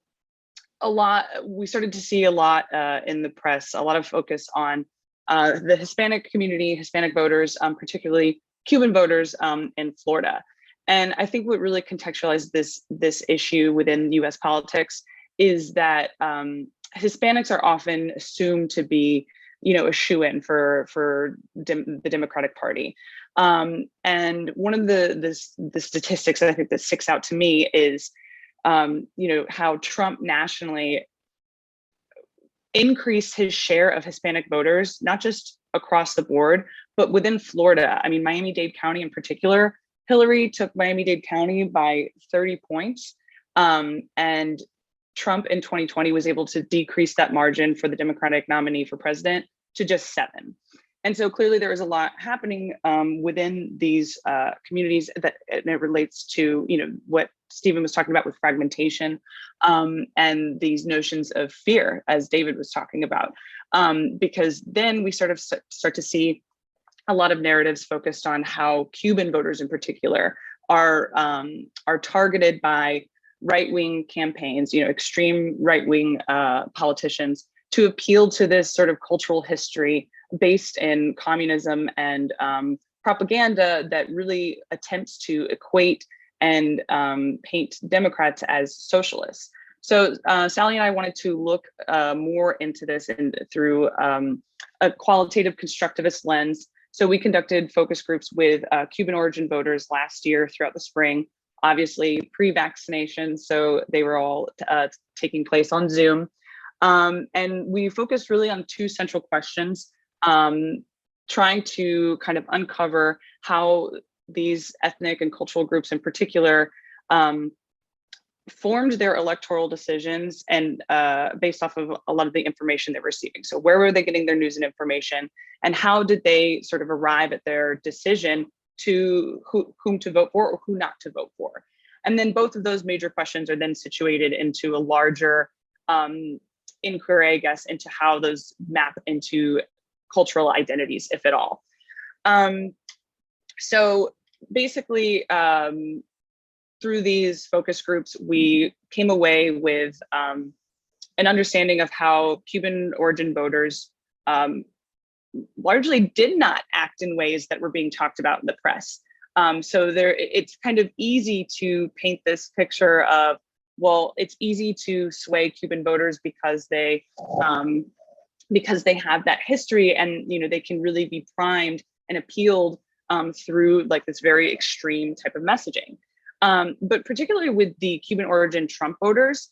started to see a lot in the press, a lot of focus on the Hispanic community, Hispanic voters, particularly Cuban voters in Florida. And I think what really contextualized this issue within US politics is that Hispanics are often assumed to be, a shoo-in for the Democratic Party. And one of the statistics that I think that sticks out to me is, how Trump nationally increased his share of Hispanic voters, not just across the board, but within Florida. I mean, Miami-Dade County in particular, Hillary took Miami-Dade County by 30 points. And Trump in 2020 was able to decrease that margin for the Democratic nominee for president to just 7. And so clearly there is a lot happening within these communities that it relates to, what Stephen was talking about with fragmentation and these notions of fear, as David was talking about, because then we sort to see a lot of narratives focused on how Cuban voters in particular are targeted by right-wing campaigns, extreme right-wing politicians to appeal to this sort of cultural history based in communism and propaganda that really attempts to equate and paint Democrats as socialists. So Sally and I wanted to look more into this through a qualitative constructivist lens. So we conducted focus groups with Cuban origin voters last year throughout the spring, obviously pre-vaccination, so they were all taking place on Zoom. And we focused really on 2 central questions, trying to kind of uncover how these ethnic and cultural groups in particular formed their electoral decisions and based off of a lot of the information they're receiving. So where were they getting their news and information, and how did they sort of arrive at their decision to whom to vote for or who not to vote for? And then both of those major questions are then situated into a larger inquiry, I guess, into how those map into cultural identities, if at all. So basically, through these focus groups, we came away with an understanding of how Cuban origin voters largely did not act in ways that were being talked about in the press. So it's kind of easy to paint this picture of, well, it's easy to sway Cuban voters because they have that history, and they can really be primed and appealed through like this very extreme type of messaging. But particularly with the Cuban origin Trump voters,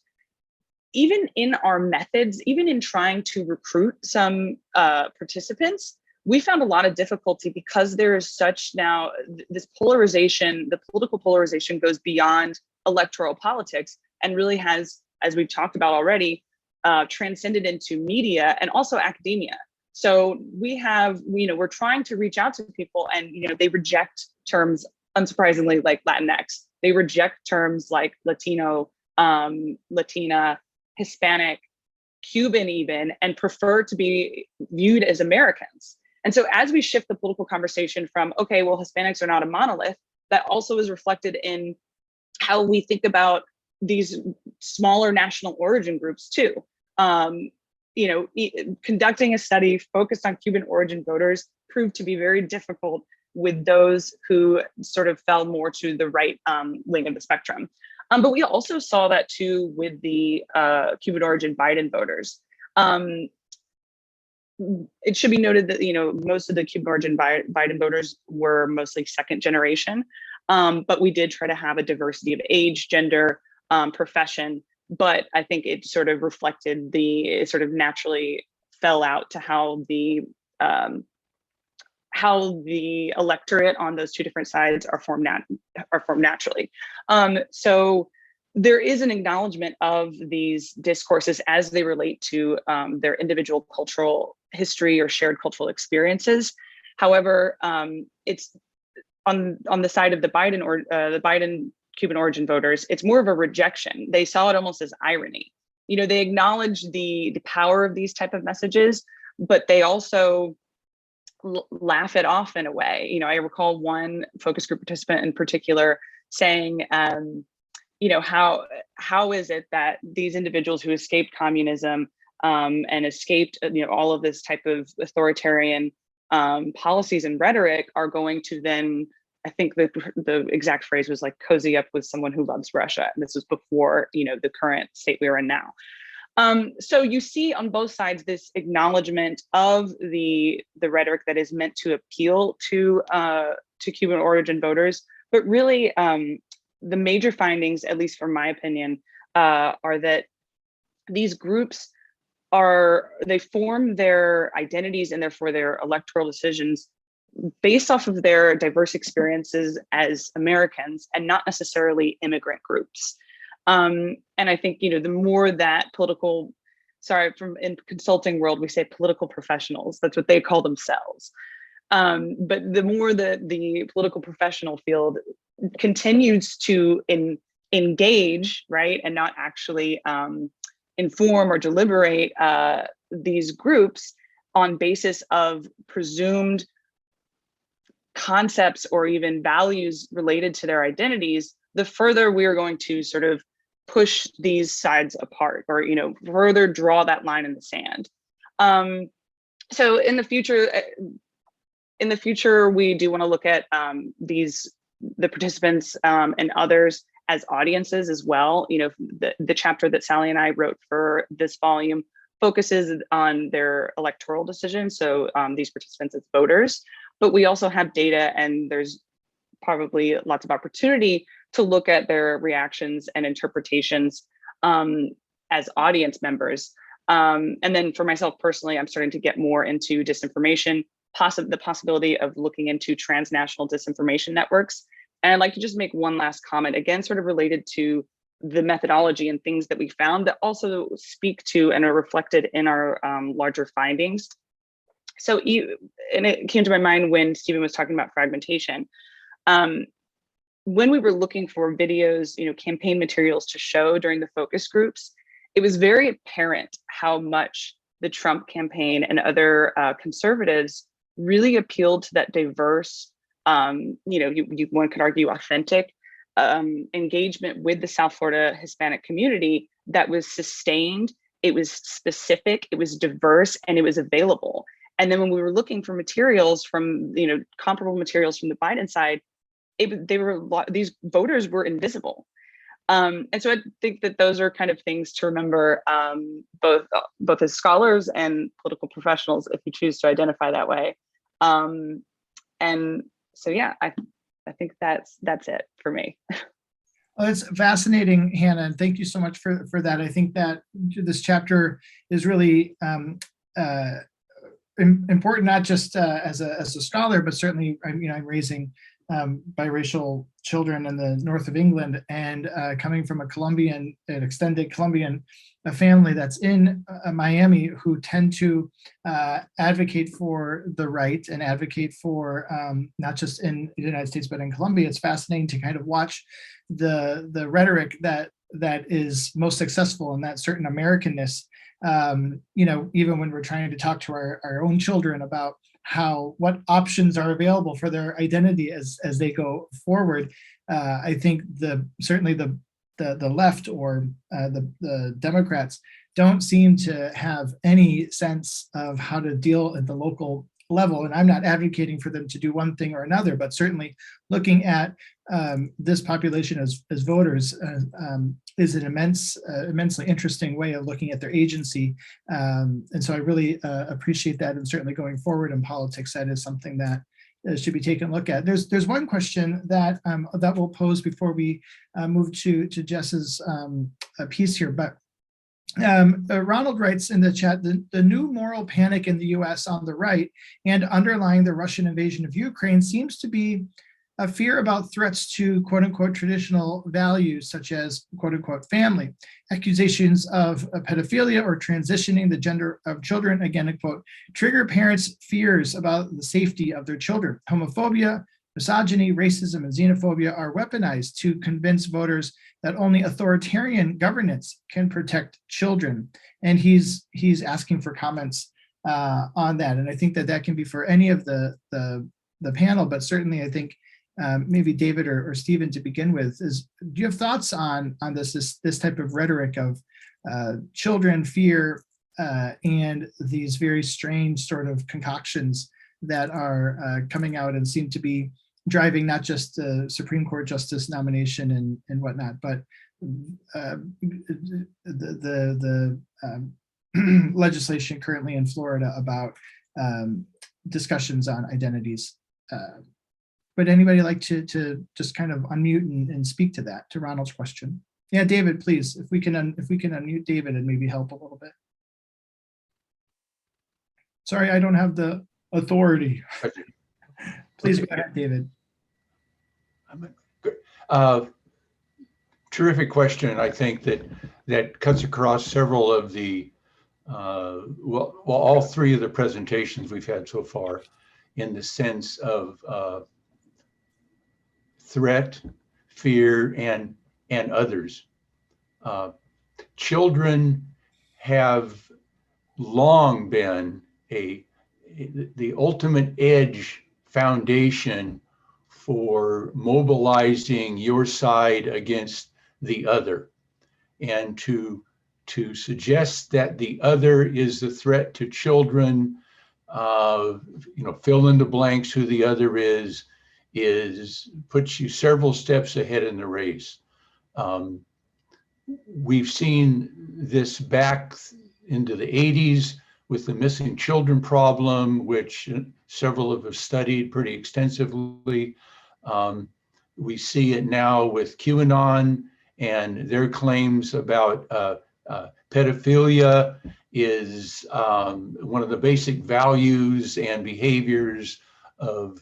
even in our methods, even in trying to recruit some participants, we found a lot of difficulty because there is such now this polarization, the political polarization goes beyond electoral politics and really has, as we've talked about already, transcended into media and also academia. So we have, we're trying to reach out to people and, they reject terms, unsurprisingly, like Latinx. They reject terms like Latino, Latina, Hispanic, Cuban even, and prefer to be viewed as Americans. And so as we shift the political conversation from, okay, well, Hispanics are not a monolith, that also is reflected in how we think about these smaller national origin groups too. Conducting a study focused on Cuban origin voters proved to be very difficult with those who sort of fell more to the right wing of the spectrum. But we also saw that too with the Cuban origin Biden voters. It should be noted that most of the Cuban origin Biden voters were mostly second generation, but we did try to have a diversity of age, gender, profession. But I think it sort of reflected it sort of naturally fell out to how the electorate on those two different sides are formed naturally. So there is an acknowledgement of these discourses as they relate to their individual cultural history or shared cultural experiences. However, it's on the side of the Biden Cuban origin voters, it's more of a rejection. They saw it almost as irony. They acknowledge the power of these type of messages, but they also laugh it off in a way. I recall one focus group participant in particular saying, how is it that these individuals who escaped communism and escaped all of this type of authoritarian policies and rhetoric are going to then, I think the exact phrase was like cozy up with someone who loves Russia. And this was before the current state we are in now. So you see on both sides this acknowledgement of the rhetoric that is meant to appeal to Cuban origin voters, but really the major findings, at least from my opinion, are that these groups they form their identities and therefore their electoral decisions based off of their diverse experiences as Americans and not necessarily immigrant groups. And I think, the more that in consulting world, we say political professionals, that's what they call themselves. But the more that the political professional field continues to engage, right, and not actually inform or deliberate these groups on basis of presumed concepts or even values related to their identities, the further we are going to sort of push these sides apart or, further draw that line in the sand. So in the future, we do want to look at the participants and others as audiences as well. The chapter that Sally and I wrote for this volume focuses on their electoral decisions. So these participants as voters, but we also have data and there's probably lots of opportunity to look at their reactions and interpretations as audience members. And then for myself personally, I'm starting to get more into disinformation, the possibility of looking into transnational disinformation networks. And I'd like to just make one last comment, again, sort of related to the methodology and things that we found that also speak to and are reflected in our larger findings. So, and it came to my mind when Stephen was talking about fragmentation. When we were looking for videos, campaign materials to show during the focus groups, it was very apparent how much the Trump campaign and other conservatives really appealed to that diverse, one could argue authentic engagement with the South Florida Hispanic community that was sustained, it was specific, it was diverse, and it was available. And then when we were looking for materials from, comparable materials from the Biden side, these voters were invisible. And so I think that those are kind of things to remember, both as scholars and political professionals, if you choose to identify that way. And So yeah, I think that's it for me. Well, it's fascinating, Hannah, and thank you so much for that. I think that this chapter is really important, not just as a scholar, but certainly, I'm raising biracial children in the north of England, and coming from an extended Colombian family that's in Miami, who tend to advocate for the right and advocate for not just in the United States, but in Colombia. It's fascinating to kind of watch the rhetoric that is most successful in that certain Americanness. Even when we're trying to talk to our own children about what options are available for their identity as they go forward, I think certainly the left or the Democrats don't seem to have any sense of how to deal at the local level. And I'm not advocating for them to do one thing or another, but certainly looking at this population as voters is an immensely interesting way of looking at their agency. And so I really appreciate that. And certainly going forward in politics, that is something that should be taken a look at. There's one question that we'll pose before we move to Jess's piece here, but Ronald writes in the chat, the new moral panic in the US on the right and underlying the Russian invasion of Ukraine seems to be a fear about threats to quote unquote traditional values such as quote unquote family, accusations of pedophilia or transitioning the gender of children, again, quote, trigger parents' fears about the safety of their children. Homophobia, misogyny, racism, and xenophobia are weaponized to convince voters that only authoritarian governance can protect children. And he's asking for comments on that. And I think that can be for any of the panel, but certainly I think maybe David or Stephen to begin with, do you have thoughts on this type of rhetoric of children, fear, and these very strange sort of concoctions that are coming out and seem to be driving not just the Supreme Court justice nomination and whatnot, but the legislation currently in Florida about discussions on identities. But anybody like to just kind of unmute and speak to that, to Ronald's question? Yeah, David, please, if we can unmute David and maybe help a little bit. Sorry, I don't have the authority. Please go ahead, David. Terrific question. I think that cuts across several of the, all three of the presentations we've had so far, in the sense of threat, fear, and others. Children have long been the ultimate edge foundation for mobilizing your side against the other, and to suggest that the other is the threat to children, fill in the blanks who the other is puts you several steps ahead in the race. We've seen this back into the 80s with the missing children problem, which several of us studied pretty extensively. We see it now with QAnon and their claims about pedophilia is one of the basic values and behaviors of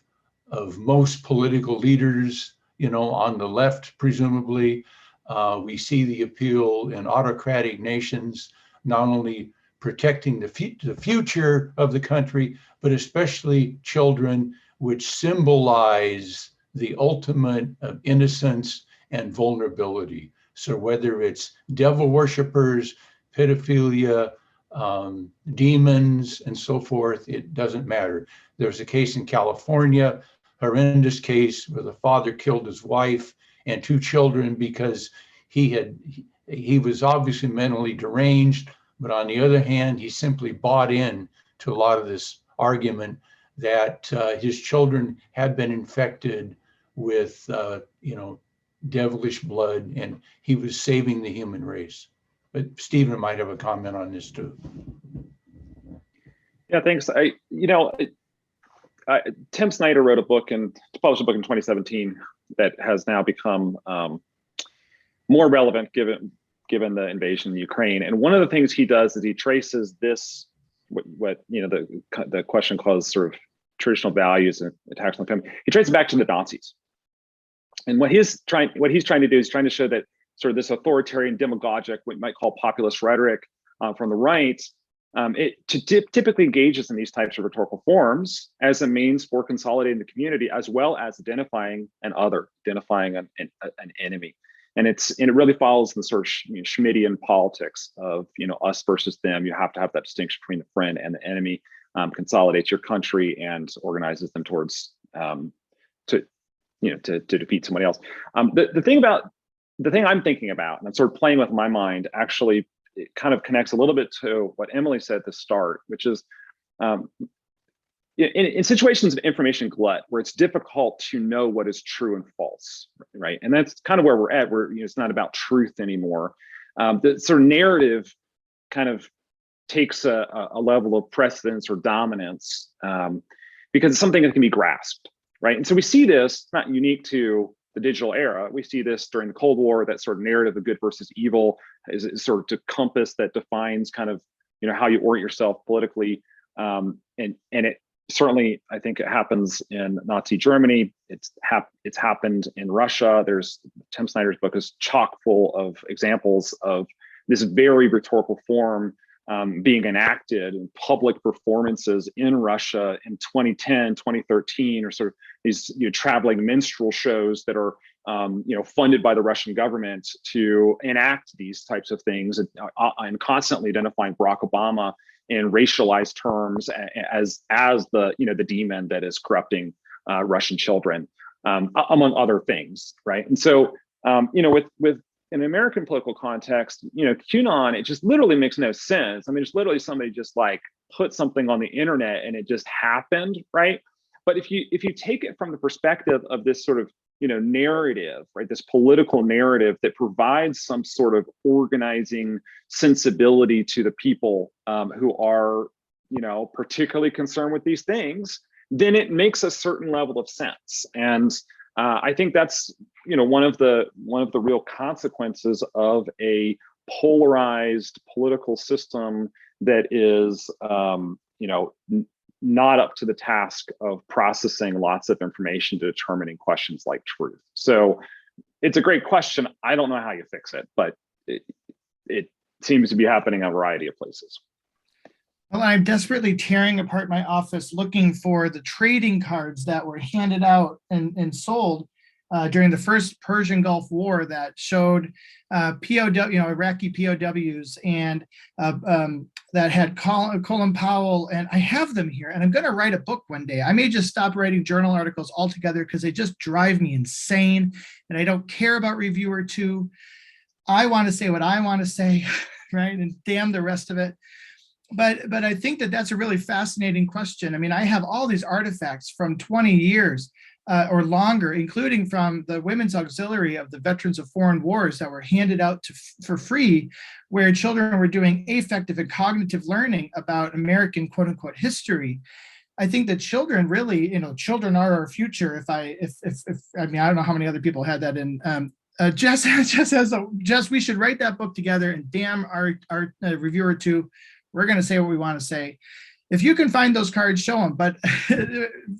most political leaders, on the left, presumably. We see the appeal in autocratic nations, not only protecting the future of the country, but especially children, which symbolize the ultimate of innocence and vulnerability. So whether it's devil worshippers, pedophilia, demons, and so forth, it doesn't matter. There's a case in California, horrendous case where the father killed his wife and two children because he was obviously mentally deranged, but on the other hand, he simply bought in to a lot of this argument that his children had been infected with, devilish blood, and he was saving the human race. But Stephen might have a comment on this too. Yeah, thanks. Tim Snyder wrote a book and published a book in 2017 that has now become more relevant given the invasion in Ukraine. And one of the things he does is he traces this, what the question calls sort of traditional values and attacks on the family. He traces it back to the Nazis. And what he's trying to do is trying to show that sort of this authoritarian, demagogic, what you might call populist rhetoric from the right, typically engages in these types of rhetorical forms as a means for consolidating the community, as well as identifying an other, identifying an enemy. And it really follows the sort of Schmittian politics of us versus them. You have to have that distinction between the friend and the enemy. Consolidates your country and organizes them towards to defeat somebody else. The thing I'm thinking about, and I'm sort of playing with my mind, actually it kind of connects a little bit to what Emily said at the start, which is in situations of information glut where it's difficult to know what is true and false, right? And that's kind of where we're at. It's not about truth anymore. The sort of narrative kind of takes a level of precedence or dominance because it's something that can be grasped, right? And so we see this, it's not unique to the digital era. We see this during the Cold War, that sort of narrative of good versus evil is sort of the compass that defines kind of, how you orient yourself politically. And it certainly, I think it happens in Nazi Germany. It's happened in Russia. There's Tim Snyder's book is chock full of examples of this very rhetorical form being enacted in public performances in Russia in 2010, 2013, or sort of these traveling minstrel shows that are funded by the Russian government to enact these types of things, and constantly identifying Barack Obama in racialized terms as the demon that is corrupting Russian children, among other things, right? And so with in an American political context, QAnon, it just literally makes no sense. I mean, it's literally somebody just like put something on the internet and it just happened, right? But if you take it from the perspective of this sort of narrative, right, this political narrative that provides some sort of organizing sensibility to the people who are particularly concerned with these things, then it makes a certain level of sense. And I think that's one of the real consequences of a polarized political system that is not up to the task of processing lots of information to determining questions like truth. So it's a great question. I don't know how you fix it, but it seems to be happening in a variety of places. Well, I'm desperately tearing apart my office looking for the trading cards that were handed out and sold during the first Persian Gulf War that showed Iraqi POWs and that had Colin Powell, and I have them here, and I'm going to write a book one day. I may just stop writing journal articles altogether because they just drive me insane, and I don't care about Reviewer 2. I want to say what I want to say, right? And damn the rest of it. But I think that's a really fascinating question. I mean, I have all these artifacts from 20 years or longer, including from the Women's Auxiliary of the Veterans of Foreign Wars that were handed out for free, where children were doing affective and cognitive learning about American quote unquote history. I think that children really, children are our future. I mean, I don't know how many other people had that in. Jess, we should write that book together, and damn our Reviewer 2. We're going to say what we want to say. If you can find those cards, show them. But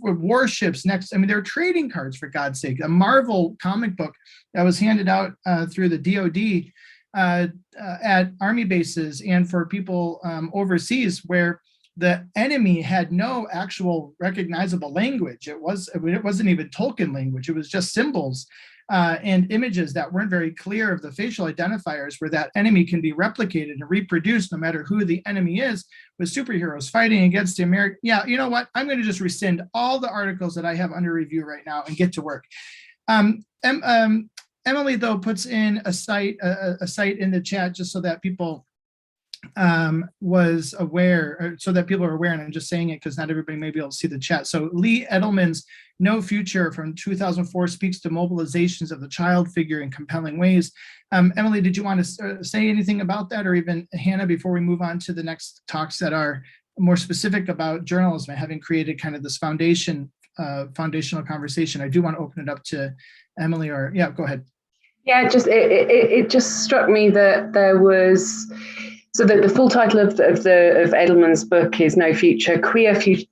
warships next, I mean, they're trading cards, for God's sake. A Marvel comic book that was handed out through the DoD at Army bases and for people overseas, where the enemy had no actual recognizable language. It wasn't even Tolkien language. It was just symbols and images that weren't very clear of the facial identifiers, where that enemy can be replicated and reproduced no matter who the enemy is, with superheroes fighting against the American. Yeah, you know what? I'm going to just rescind all the articles that I have under review right now and get to work. Emily, though, puts in a site in the chat just so that people was aware, so that people are aware, and I'm just saying it because not everybody may be able to see the chat. So Lee Edelman's No Future from 2004 speaks to mobilizations of the child figure in compelling ways. Emily, did you want to say anything about that, or even Hannah, before we move on to the next talks that are more specific about journalism, having created kind of this foundational conversation, I do want to open it up to Emily, or yeah, go ahead. Yeah, it just struck me that there was, so the full title of Edelman's book is No Future: Queer Theory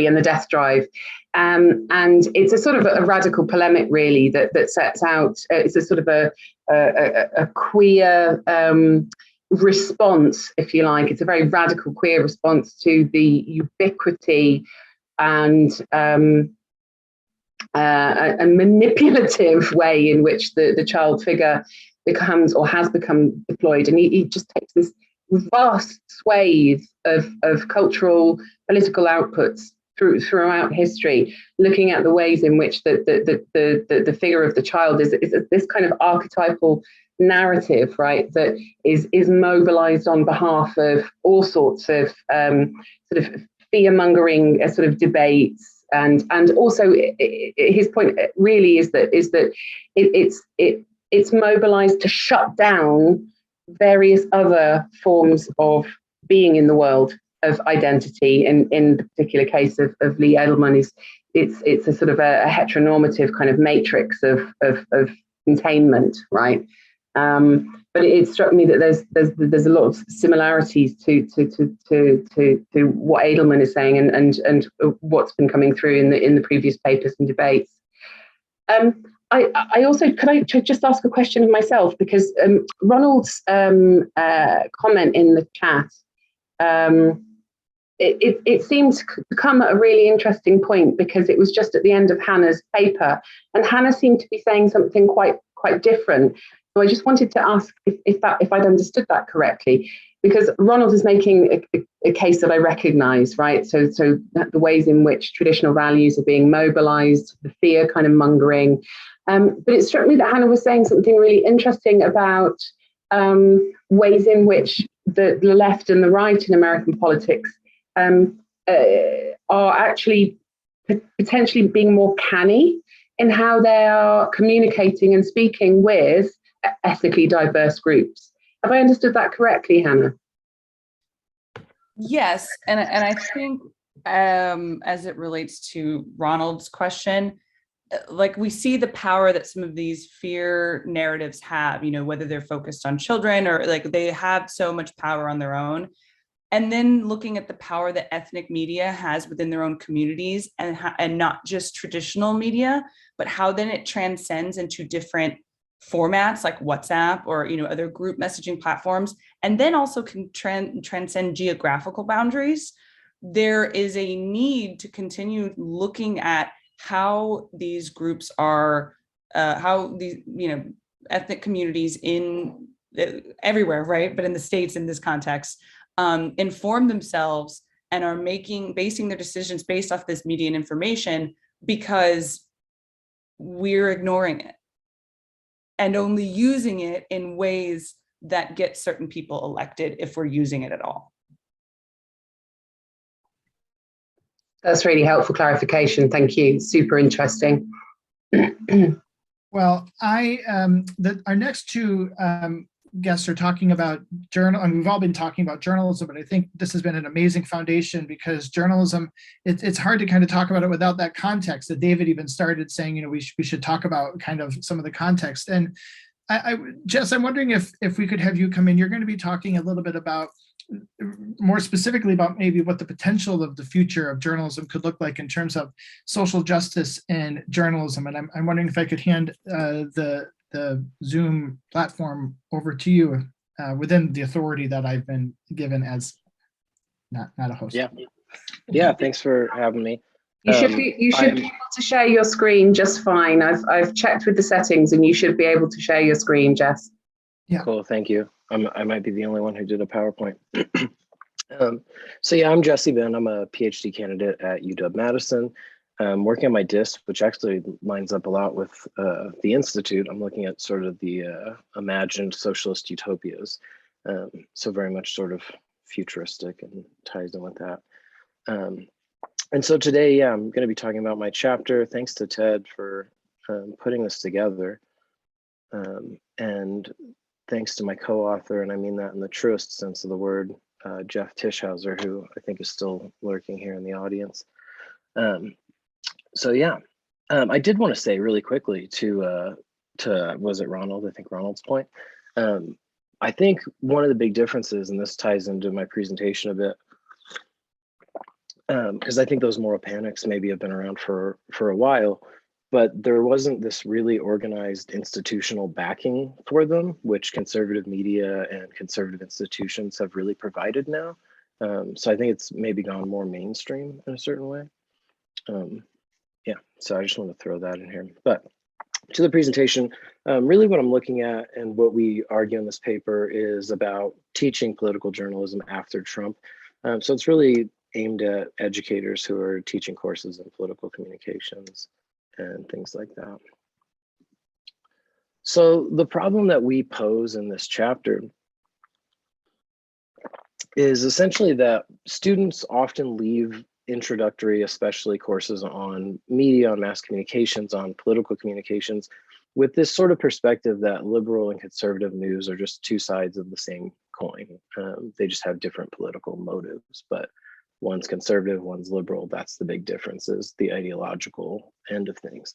and the Death Drive. And it's a sort of a radical polemic, really, that sets out, it's a sort of a queer response, if you like. It's a very radical queer response to the ubiquity and a manipulative way in which the child figure becomes or has become deployed. And he just takes this vast swathe of cultural, political outputs throughout history, looking at the ways in which the figure of the child is this kind of archetypal narrative, right, that is mobilized on behalf of all sorts of sort of fear-mongering sort of debates. And also his point really is that it's mobilized to shut down various other forms of being in the world, of identity. In the particular case of Lee Edelman, it's a sort of a heteronormative kind of matrix of containment, right? But it struck me that there's a lot of similarities to what Edelman is saying and what's been coming through in the previous papers and debates. I also, could I just ask a question of myself, because Ronald's comment in the chat, it seemed to come at a really interesting point, because it was just at the end of Hannah's paper, and Hannah seemed to be saying something quite different. So I just wanted to ask if I'd understood that correctly, because Ronald is making a case that I recognise, right? So the ways in which traditional values are being mobilised, the fear kind of mongering. But it struck me that Hannah was saying something really interesting about ways in which the left and the right in American politics are actually potentially being more canny in how they are communicating and speaking with ethnically diverse groups. Have I understood that correctly, Hannah? Yes, and I think as it relates to Ronald's question, like we see the power that some of these fear narratives have, you know, whether they're focused on children or like they have so much power on their own. And then looking at the power that ethnic media has within their own communities, and not just traditional media, but how then it transcends into different formats like WhatsApp or, you know, other group messaging platforms, and then also can transcend geographical boundaries. There is a need to continue looking at how these groups are, how these, you know, ethnic communities in everywhere, right? But in the States, in this context, inform themselves and are basing their decisions based off this media and information, because we're ignoring it and only using it in ways that get certain people elected, if we're using it at all. That's really helpful clarification. Thank you. Super interesting. Well, our next two guests are talking about and we've all been talking about journalism, but I think this has been an amazing foundation, because journalism, it's hard to kind of talk about it without that context that David even started saying, you know, we should talk about kind of some of the context. And Jess, I'm wondering if we could have you come in. You're going to be talking a little bit about, more specifically about maybe what the potential of the future of journalism could look like in terms of social justice and journalism. And I'm wondering if I could hand the Zoom platform over to you within the authority that I've been given as not a host. Yeah. Thanks for having me. You should be able to share your screen just fine. I've checked with the settings, and you should be able to share your screen, Jess. Yeah. Cool. Thank you. I might be the only one who did a PowerPoint. So yeah, I'm Jesse Benn. I'm a PhD candidate at UW-Madison. I'm working on my disc, which actually lines up a lot with the Institute. I'm looking at sort of the imagined socialist utopias. So very much sort of futuristic and ties in with that. And so today, I'm going to be talking about my chapter. Thanks to Ted for putting this together. And thanks to my co-author, and I mean that in the truest sense of the word, Jeff Tischhauser, who I think is still lurking here in the audience. So yeah, I did want to say really quickly to was it Ronald? I think Ronald's point. I think one of the big differences, and this ties into my presentation a bit, because I think those moral panics maybe have been around for a while, but there wasn't this really organized institutional backing for them, which conservative media and conservative institutions have really provided now. So I think it's maybe gone more mainstream in a certain way. Yeah, so I just want to throw that in here. But to the presentation, really what I'm looking at and what we argue in this paper is about teaching political journalism after Trump. So it's really aimed at educators who are teaching courses in political communications and things like that. So the problem that we pose in this chapter is essentially that students often leave introductory, especially courses on media, on mass communications, on political communications, with this sort of perspective that liberal and conservative news are just two sides of the same coin. They just have different political motives, but one's conservative, one's liberal. That's the big difference, is the ideological end of things.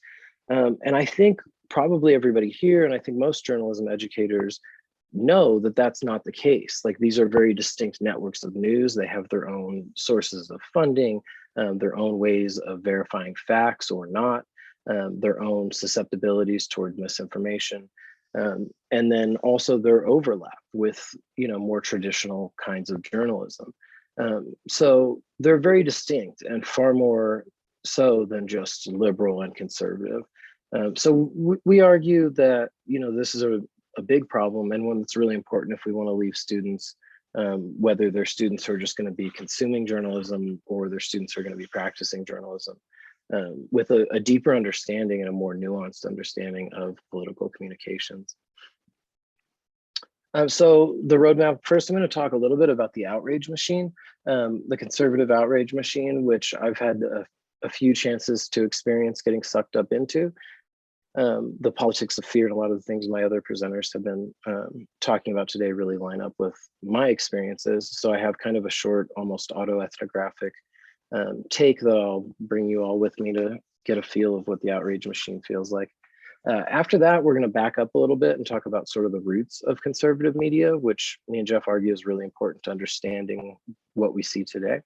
And I think probably everybody here, and I think most journalism educators know that that's not the case. Like, these are very distinct networks of news. They have their own sources of funding, their own ways of verifying facts or not, their own susceptibilities toward misinformation, and then also their overlap with, you know, more traditional kinds of journalism. So they're very distinct, and far more so than just liberal and conservative. So we argue that, you know, this is a big problem, and one that's really important if we want to leave students, whether they're students who are just going to be consuming journalism or they're students who are going to be practicing journalism, with a deeper understanding and a more nuanced understanding of political communications. So the roadmap, first I'm going to talk a little bit about the outrage machine, the conservative outrage machine, which I've had a few chances to experience getting sucked up into. The politics of fear and a lot of the things my other presenters have been talking about today really line up with my experiences. So I have kind of a short, almost autoethnographic take that I'll bring you all with me to get a feel of what the outrage machine feels like. After that, we're going to back up a little bit and talk about sort of the roots of conservative media, which me and Jeff argue is really important to understanding what we see today.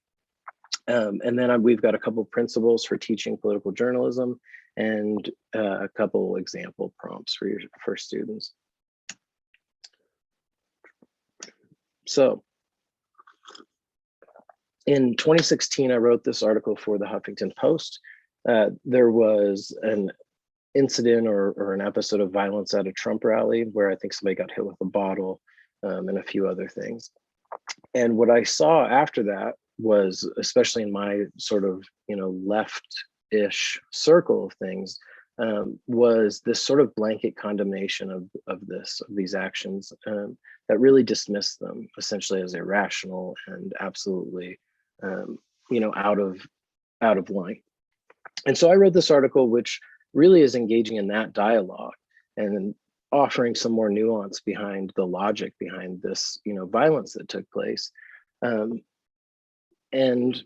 And then we've got a couple of principles for teaching political journalism and a couple example prompts for students. So in 2016, I wrote this article for the Huffington Post. There was an incident or an episode of violence at a Trump rally where I think somebody got hit with a bottle and a few other things. And what I saw after that was, especially in my sort of, you know, left-ish circle of things, was this sort of blanket condemnation of these actions that really dismissed them essentially as irrational and absolutely, you know, out of line. And so I wrote this article, which really is engaging in that dialogue and offering some more nuance behind the logic behind this, you know, violence that took place. And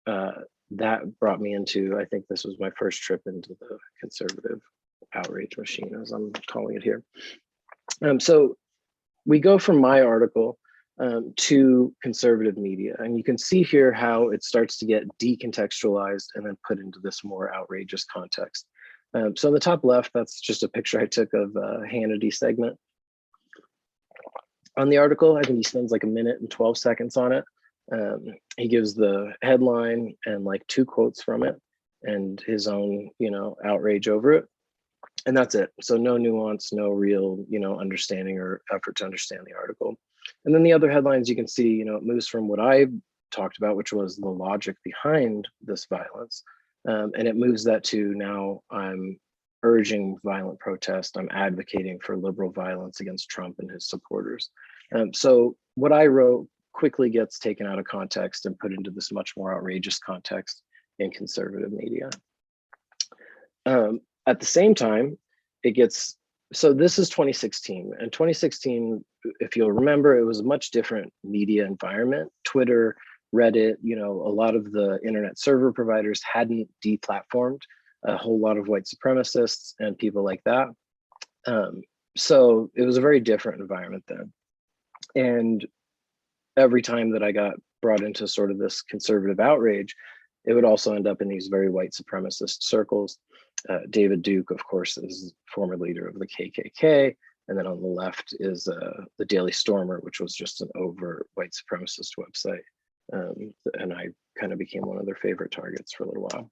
that brought me into, I think this was my first trip into the conservative outrage machine, as I'm calling it here. So we go from my article to conservative media, and you can see here how it starts to get decontextualized and then put into this more outrageous context. So on the top left, that's just a picture I took of a Hannity segment. On the article, I think he spends like 1 minute and 12 seconds on it. He gives the headline and like 2 quotes from it and his own, you know, outrage over it. And that's it. So no nuance, no real, you know, understanding or effort to understand the article. And then the other headlines, you can see, you know, it moves from what I talked about, which was the logic behind this violence. And it moves that to now I'm urging violent protest. I'm advocating for liberal violence against Trump and his supporters. So what I wrote quickly gets taken out of context and put into this much more outrageous context in conservative media. At the same time, it gets So this is 2016, and 2016, if you'll remember, it was a much different media environment. Twitter, Reddit, a lot of the internet server providers hadn't deplatformed a whole lot of white supremacists and people like that. So it was a very different environment then. And every time that I got brought into sort of this conservative outrage, it would also end up in these very white supremacist circles. David Duke, of course, is former leader of the KKK. And then on the left is the Daily Stormer, which was just an overt white supremacist website. And I kind of became one of their favorite targets for a little while.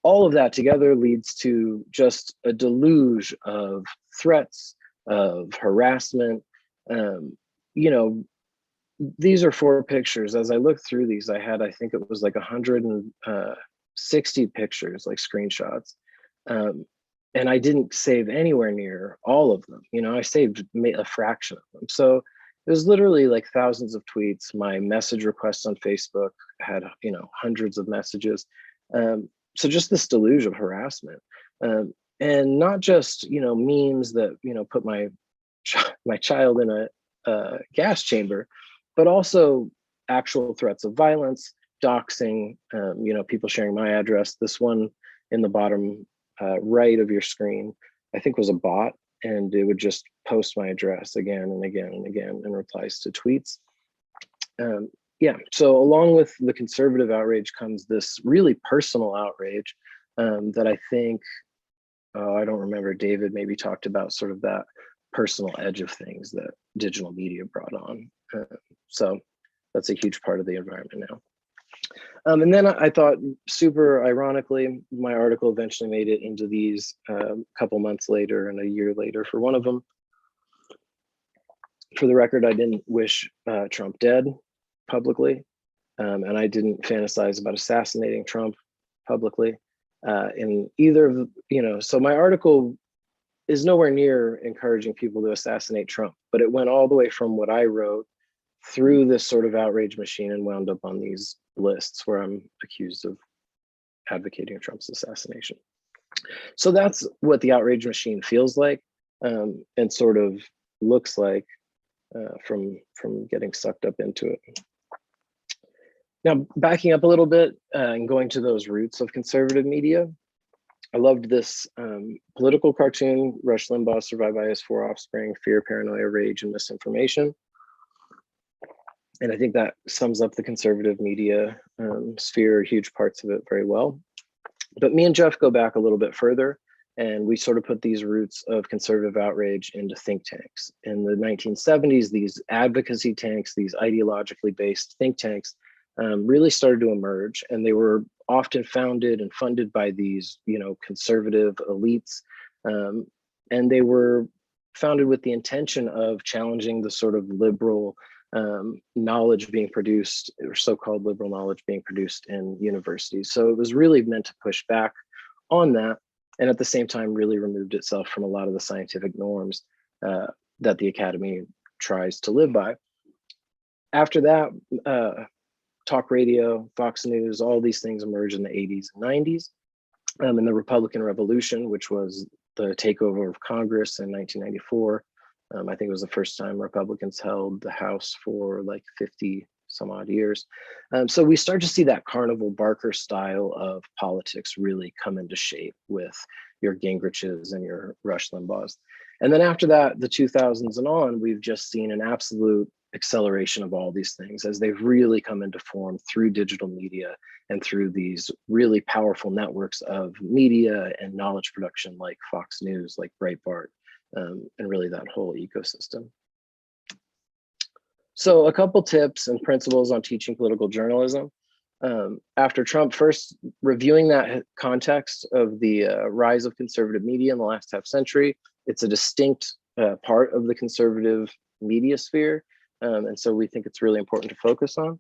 All of that together leads to just a deluge of threats, of harassment. These are 4 pictures. As I looked through these, I think it was like 160 pictures, like screenshots. And I didn't save anywhere near all of them. I saved a fraction of them. So it was literally like thousands of tweets. My message requests on Facebook had, hundreds of messages. So just this deluge of harassment. And not just, memes that, put my child in a gas chamber, but also actual threats of violence, doxing, people sharing my address. This one in the bottom right of your screen, I think was a bot, and it would just post my address again and again and again in replies to tweets. So along with the conservative outrage comes this really personal outrage that I think, I don't remember, David maybe talked about sort of that personal edge of things that digital media brought on. So that's a huge part of the environment now. And then I thought, super ironically, my article eventually made it into these couple months later and a year later for one of them. For the record, I didn't wish Trump dead publicly, and I didn't fantasize about assassinating Trump publicly. In either of so my article is nowhere near encouraging people to assassinate Trump, but it went all the way from what I wrote through this sort of outrage machine and wound up on these lists where I'm accused of advocating Trump's assassination. So that's what the outrage machine feels like and sort of looks like from getting sucked up into it. Now, backing up a little bit and going to those roots of conservative media, I loved this political cartoon, Rush Limbaugh survived by his 4 offspring: fear, paranoia, rage, and misinformation. And I think that sums up the conservative media sphere, huge parts of it, very well. But me and Jeff go back a little bit further, and we sort of put these roots of conservative outrage into think tanks. In the 1970s, these advocacy tanks, these ideologically based think tanks, really started to emerge, and they were often founded and funded by these, conservative elites, and they were founded with the intention of challenging the sort of liberal knowledge being produced, or so-called liberal knowledge being produced in universities. So it was really meant to push back on that, and at the same time really removed itself from a lot of the scientific norms that the academy tries to live by. After that, talk radio, Fox News, all these things emerged in the 80s and 90s. And the Republican Revolution, which was the takeover of Congress in 1994. I think it was the first time Republicans held the House for like 50 some odd years. So we start to see that Carnival Barker style of politics really come into shape with your Gingriches and your Rush Limbaughs. And then after that, the 2000s and on, we've just seen an absolute acceleration of all these things as they've really come into form through digital media and through these really powerful networks of media and knowledge production like Fox News, like Breitbart, and really that whole ecosystem. So a couple tips and principles on teaching political journalism. After Trump first reviewing that context of the rise of conservative media in the last half century, it's a distinct part of the conservative media sphere. And so we think it's really important to focus on.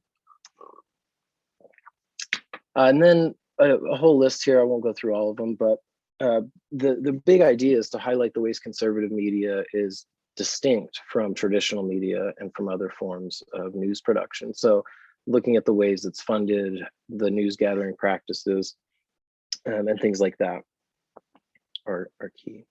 And then a whole list here, I won't go through all of them, but the big idea is to highlight the ways conservative media is distinct from traditional media and from other forms of news production. So looking at the ways it's funded, the news gathering practices, and things like that are key.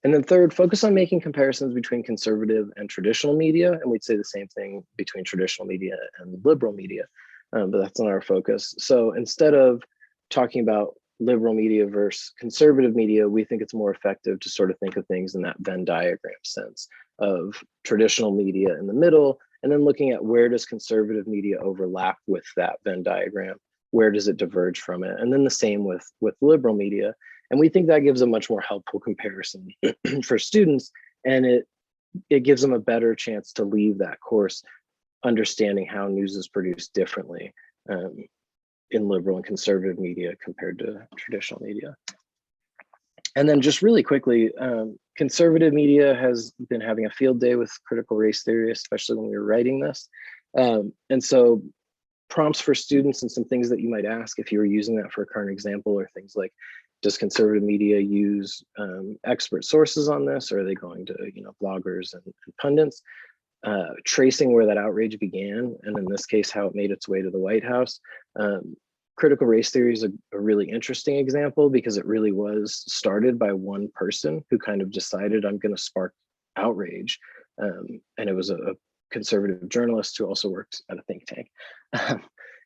And then third, focus on making comparisons between conservative and traditional media. And we'd say the same thing between traditional media and liberal media, but that's not our focus. So instead of talking about liberal media versus conservative media, we think it's more effective to sort of think of things in that Venn diagram sense of traditional media in the middle, and then looking at where does conservative media overlap with that Venn diagram, where does it diverge from it, and then the same with liberal media. And we think that gives a much more helpful comparison for students, and it gives them a better chance to leave that course understanding how news is produced differently in liberal and conservative media compared to traditional media. And then just really quickly, conservative media has been having a field day with critical race theory, especially when we were writing this. And so prompts for students and some things that you might ask if you were using that for a current example are things like, does conservative media use expert sources on this, or are they going to bloggers and pundits? Tracing where that outrage began, and in this case, how it made its way to the White House. Critical race theory is a really interesting example because it really was started by one person who kind of decided, I'm going to spark outrage. And it was a conservative journalist who also worked at a think tank.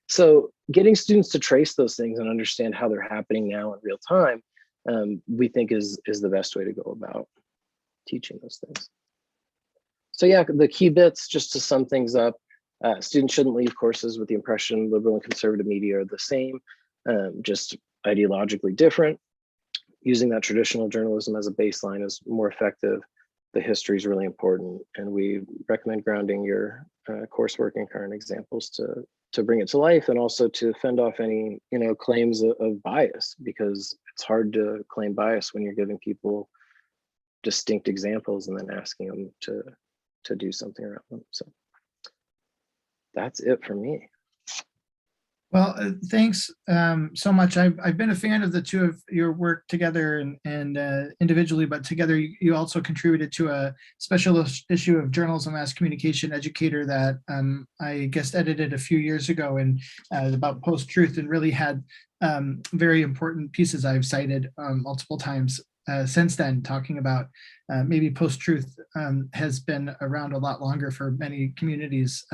So getting students to trace those things and understand how they're happening now in real time, we think is the best way to go about teaching those things. So yeah, the key bits, just to sum things up, students shouldn't leave courses with the impression liberal and conservative media are the same, just ideologically different. Using that traditional journalism as a baseline is more effective. The history is really important, and we recommend grounding your coursework in current examples to bring it to life, and also to fend off any claims of bias, because it's hard to claim bias when you're giving people distinct examples and then asking them to do something around them. So that's it for me. Well, thanks so much. I've been a fan of the two of your work together and individually, but together you also contributed to a special issue of Journalism Mass Communication Educator that I guest edited a few years ago, and about post-truth, and really had very important pieces I've cited multiple times since then, talking about maybe post-truth has been around a lot longer for many communities.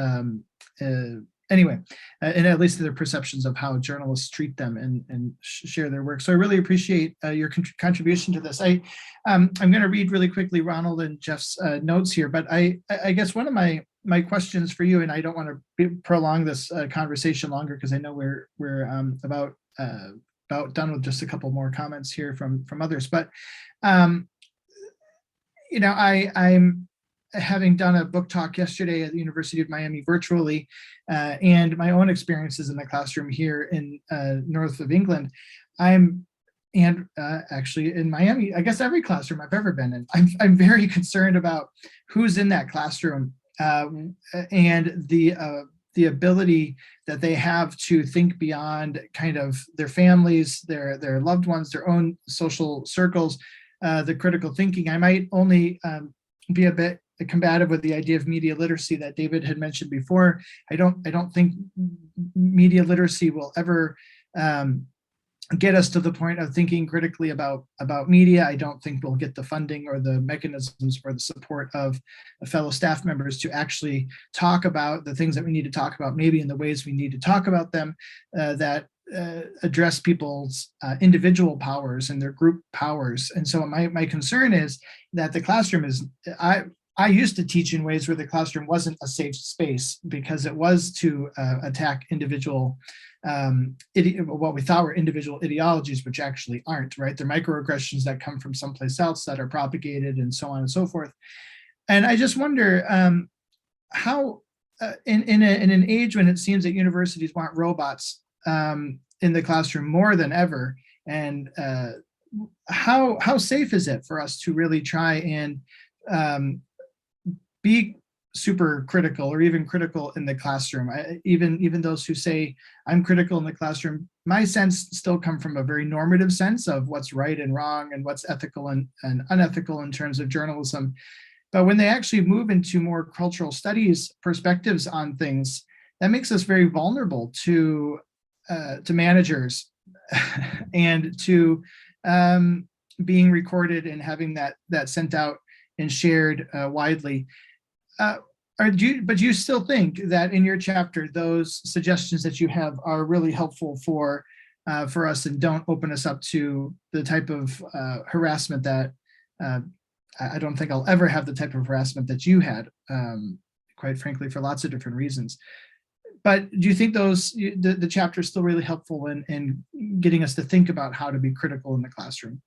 Anyway, and at least their perceptions of how journalists treat them and share their work. So I really appreciate your contribution to this. I'm going to read really quickly Ronald and Jeff's notes here, but I guess one of my questions for you, and I don't want to prolong this conversation longer because I know we're about done with just a couple more comments here from others, but I'm having done a book talk yesterday at the University of Miami virtually, and my own experiences in the classroom here in north of England. Actually in Miami, I guess every classroom I've ever been in, I'm very concerned about who's in that classroom and the ability that they have to think beyond kind of their families, their loved ones, their own social circles, the critical thinking. I might only be a bit combative with the idea of media literacy that David had mentioned before. I don't think media literacy will ever get us to the point of thinking critically about media. I don't think we'll get the funding or the mechanisms or the support of fellow staff members to actually talk about the things that we need to talk about, maybe in the ways we need to talk about them, that address people's individual powers and their group powers. And so my concern is that the classroom is, I used to teach in ways where the classroom wasn't a safe space because it was to attack individual, what we thought were individual ideologies, which actually aren't, right? They're microaggressions that come from someplace else that are propagated and so on and so forth. And I just wonder how, in an age when it seems that universities want robots in the classroom more than ever, and how safe is it for us to really try and be super critical or even critical in the classroom? Even those who say I'm critical in the classroom, my sense still come from a very normative sense of what's right and wrong and what's ethical and unethical in terms of journalism. But when they actually move into more cultural studies perspectives on things, that makes us very vulnerable to managers and to being recorded and having that sent out and shared widely. But you still think that in your chapter, those suggestions that you have are really helpful for us and don't open us up to the type of harassment that I don't think I'll ever have the type of harassment that you had, quite frankly, for lots of different reasons. But do you think the chapter is still really helpful in getting us to think about how to be critical in the classroom?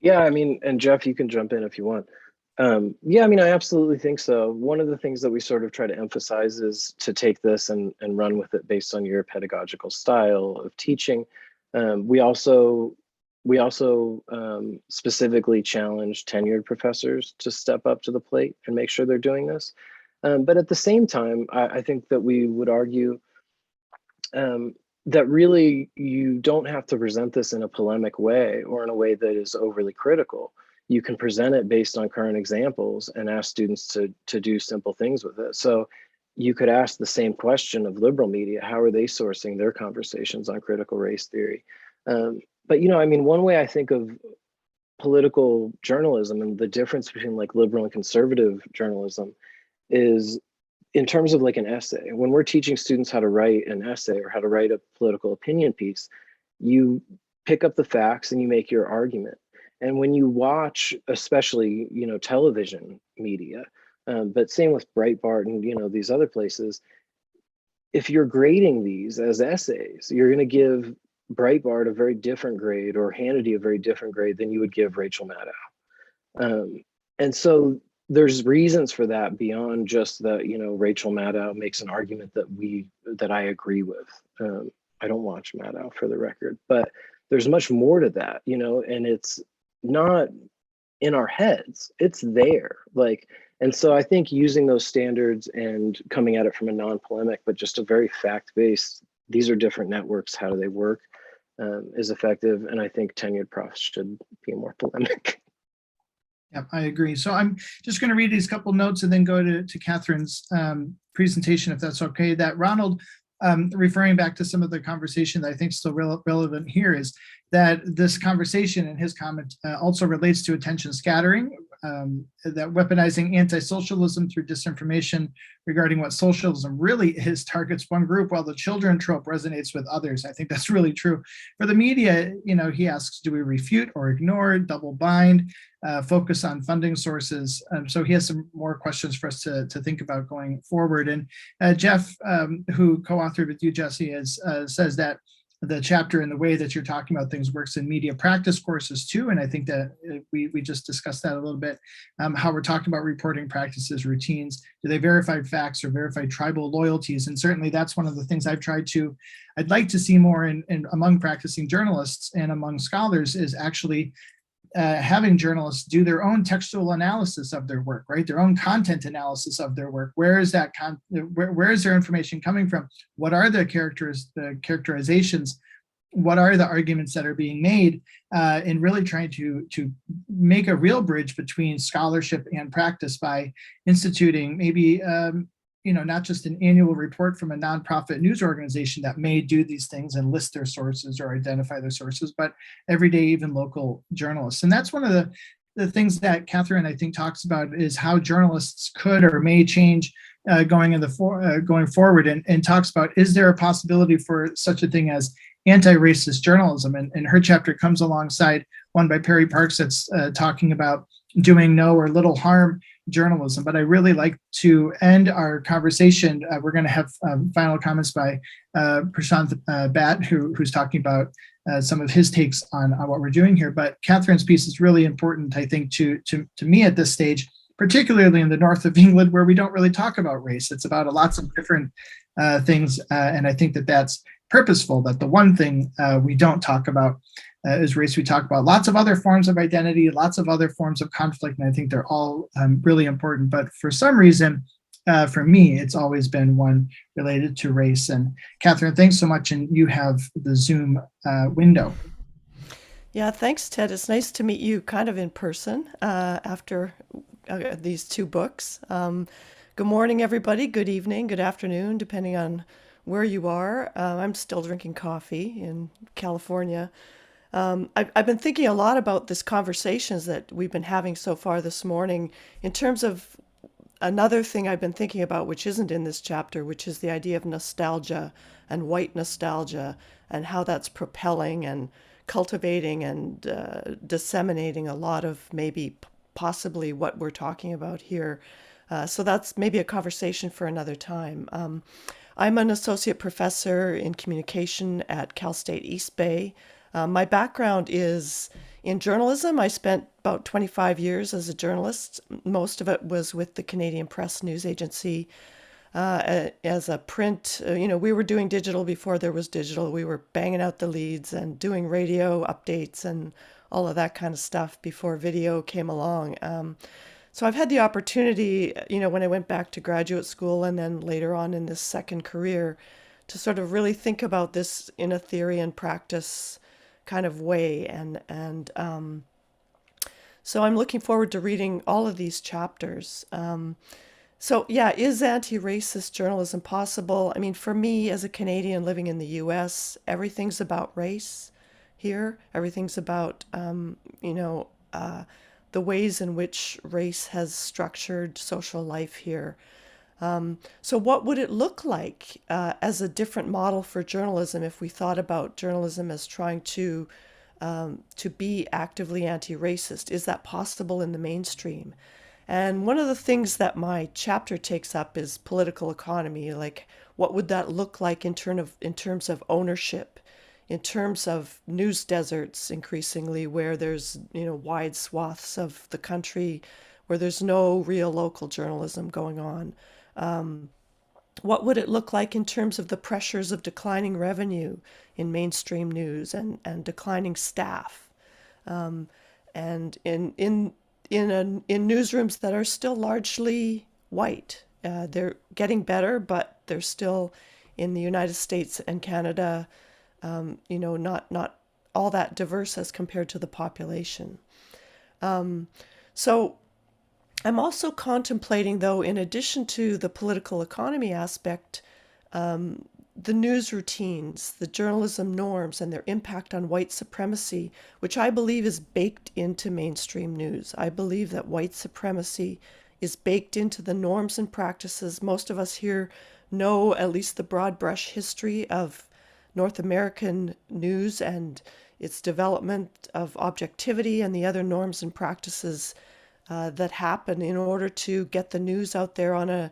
Yeah, I mean, and Jeff, you can jump in if you want. Yeah, I mean, I absolutely think so. One of the things that we sort of try to emphasize is to take this and run with it based on your pedagogical style of teaching. We also specifically challenge tenured professors to step up to the plate and make sure they're doing this. But at the same time, I think that we would argue that really you don't have to present this in a polemic way or in a way that is overly critical. You can present it based on current examples and ask students to do simple things with it. So you could ask the same question of liberal media. How are they sourcing their conversations on critical race theory? But, you know, I mean, one way I think of political journalism and the difference between like liberal and conservative journalism is in terms of like an essay. When we're teaching students how to write an essay or how to write a political opinion piece, you pick up the facts and you make your argument. And when you watch, especially, you know, television media, but same with Breitbart and, you know, these other places, if you're grading these as essays, you're going to give Breitbart a very different grade or Hannity a very different grade than you would give Rachel Maddow. And so there's reasons for that beyond just that, you know, Rachel Maddow makes an argument that I agree with. I don't watch Maddow, for the record, but there's much more to that, you know, and it's not in our heads, it's there. Like, and so I think using those standards and coming at it from a non-polemic, but just a very fact-based, these are different networks, how do they work, is effective. And I think tenured profs should be more polemic. Yeah, I agree. So I'm just going to read these couple notes and then go to Catherine's presentation, if that's okay. That Ronald, referring back to some of the conversation that I think is still relevant here, is that this conversation and his comment also relates to attention scattering, that weaponizing anti-socialism through disinformation regarding what socialism really is targets one group while the children trope resonates with others. I think that's really true. For the media, you know, he asks, do we refute or ignore, double bind, focus on funding sources? So he has some more questions for us to think about going forward. And Jeff, who co-authored with you, Jesse, says that the chapter and the way that you're talking about things works in media practice courses too. And I think that we just discussed that a little bit, how we're talking about reporting practices, routines. Do they verify facts or verify tribal loyalties? And certainly that's one of the things I'd like to see more in among practicing journalists and among scholars is actually having journalists do their own textual analysis of their work, right? Their own content analysis of their work. Where is that where is their information coming from? What are the characterizations? What are the arguments that are being made? And really trying to make a real bridge between scholarship and practice by instituting maybe not just an annual report from a nonprofit news organization that may do these things and list their sources or identify their sources, but everyday, even local journalists. And that's one of the things that Katherine, I think, talks about is how journalists could or may change going forward, and talks about, is there a possibility for such a thing as anti-racist journalism? And her chapter comes alongside one by Perry Parks that's talking about doing no or little harm journalism. But I really like to end our conversation. We're going to have final comments by Prashanth Bhat, who's talking about some of his takes on what we're doing here. But Katherine's piece is really important, I think, to me at this stage, particularly in the north of England, where we don't really talk about race. It's about lots of different things. And I think that that's purposeful, that the one thing we don't talk about is race. We talk about lots of other forms of identity, lots of other forms of conflict, and I think they're all really important. But for some reason, for me, it's always been one related to race. And Katherine, thanks so much. And you have the Zoom window. Yeah, thanks, Ted. It's nice to meet you kind of in person after these two books. Good morning, everybody. Good evening, good afternoon, depending on where you are. I'm still drinking coffee in California. I've been thinking a lot about this conversations that we've been having so far this morning in terms of another thing I've been thinking about, which isn't in this chapter, which is the idea of nostalgia and white nostalgia and how that's propelling and cultivating and disseminating a lot of maybe possibly what we're talking about here. So that's maybe a conversation for another time. I'm an associate professor in communication at Cal State East Bay. My background is in journalism. I spent about 25 years as a journalist. Most of it was with the Canadian Press News Agency as a print. We were doing digital before there was digital. We were banging out the leads and doing radio updates and all of that kind of stuff before video came along. So I've had the opportunity, when I went back to graduate school and then later on in this second career, to sort of really think about this in a theory and practice kind of way. And so I'm looking forward to reading all of these chapters. So yeah, is anti-racist journalism possible? I mean, for me as a Canadian living in the US, everything's about race here. Everything's about, the ways in which race has structured social life here. So what would it look like as a different model for journalism if we thought about journalism as trying to be actively anti-racist? Is that possible in the mainstream? And one of the things that my chapter takes up is political economy. Like, what would that look like in terms of ownership, in terms of news deserts increasingly, where there's wide swaths of the country where there's no real local journalism going on. What would it look like in terms of the pressures of declining revenue in mainstream news and declining staff, and in newsrooms that are still largely white? They're getting better, but they're still, in the United States and Canada, not all that diverse as compared to the population. So I'm also contemplating, though, in addition to the political economy aspect, the news routines, the journalism norms, and their impact on white supremacy, which I believe is baked into mainstream news. I believe that white supremacy is baked into the norms and practices. Most of us here know at least the broad brush history of North American news and its development of objectivity and the other norms and practices that happen in order to get the news out there on a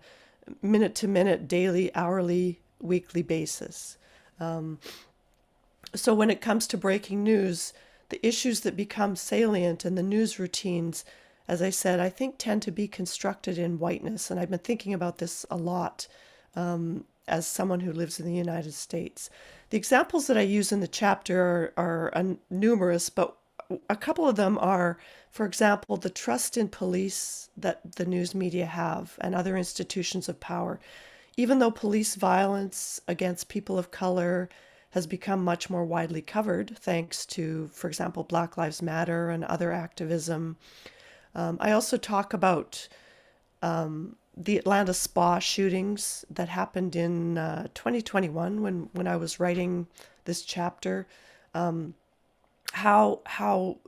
minute-to-minute, daily, hourly, weekly basis. So when it comes to breaking news, the issues that become salient and the news routines, as I said, I think tend to be constructed in whiteness. And I've been thinking about this a lot as someone who lives in the United States. The examples that I use in the chapter are numerous, but a couple of them are, for example, the trust in police that the news media have and other institutions of power. Even though police violence against people of color has become much more widely covered, thanks to, for example, Black Lives Matter and other activism. I also talk about the Atlanta spa shootings that happened in 2021 when I was writing this chapter. How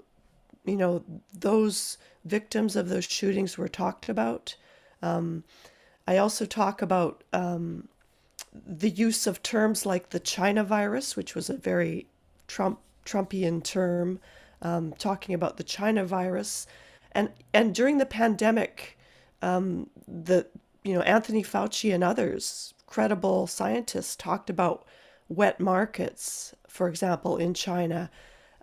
those victims of those shootings were talked about. I also talk about the use of terms like the China virus, which was a very Trumpian term, talking about the China virus, and during the pandemic, Anthony Fauci and others, credible scientists, talked about wet markets, for example, in China,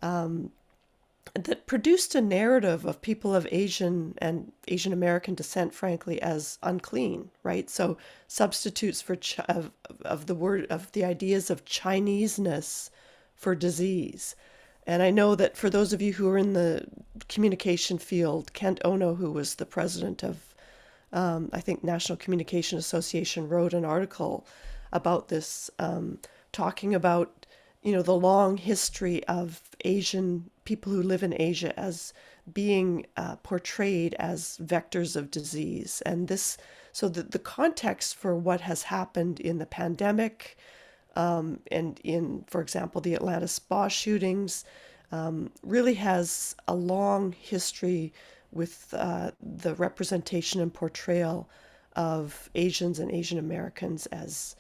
that produced a narrative of people of Asian and Asian American descent, frankly, as unclean, right? So substitutes for of the ideas of Chineseness for disease. And I know that for those of you who are in the communication field, Kent Ono, who was the president of, I think, National Communication Association, wrote an article about this, talking about, the long history of Asian people who live in Asia as being portrayed as vectors of disease. And so the context for what has happened in the pandemic, and in, for example, the Atlanta spa shootings, really has a long history with the representation and portrayal of Asians and Asian Americans as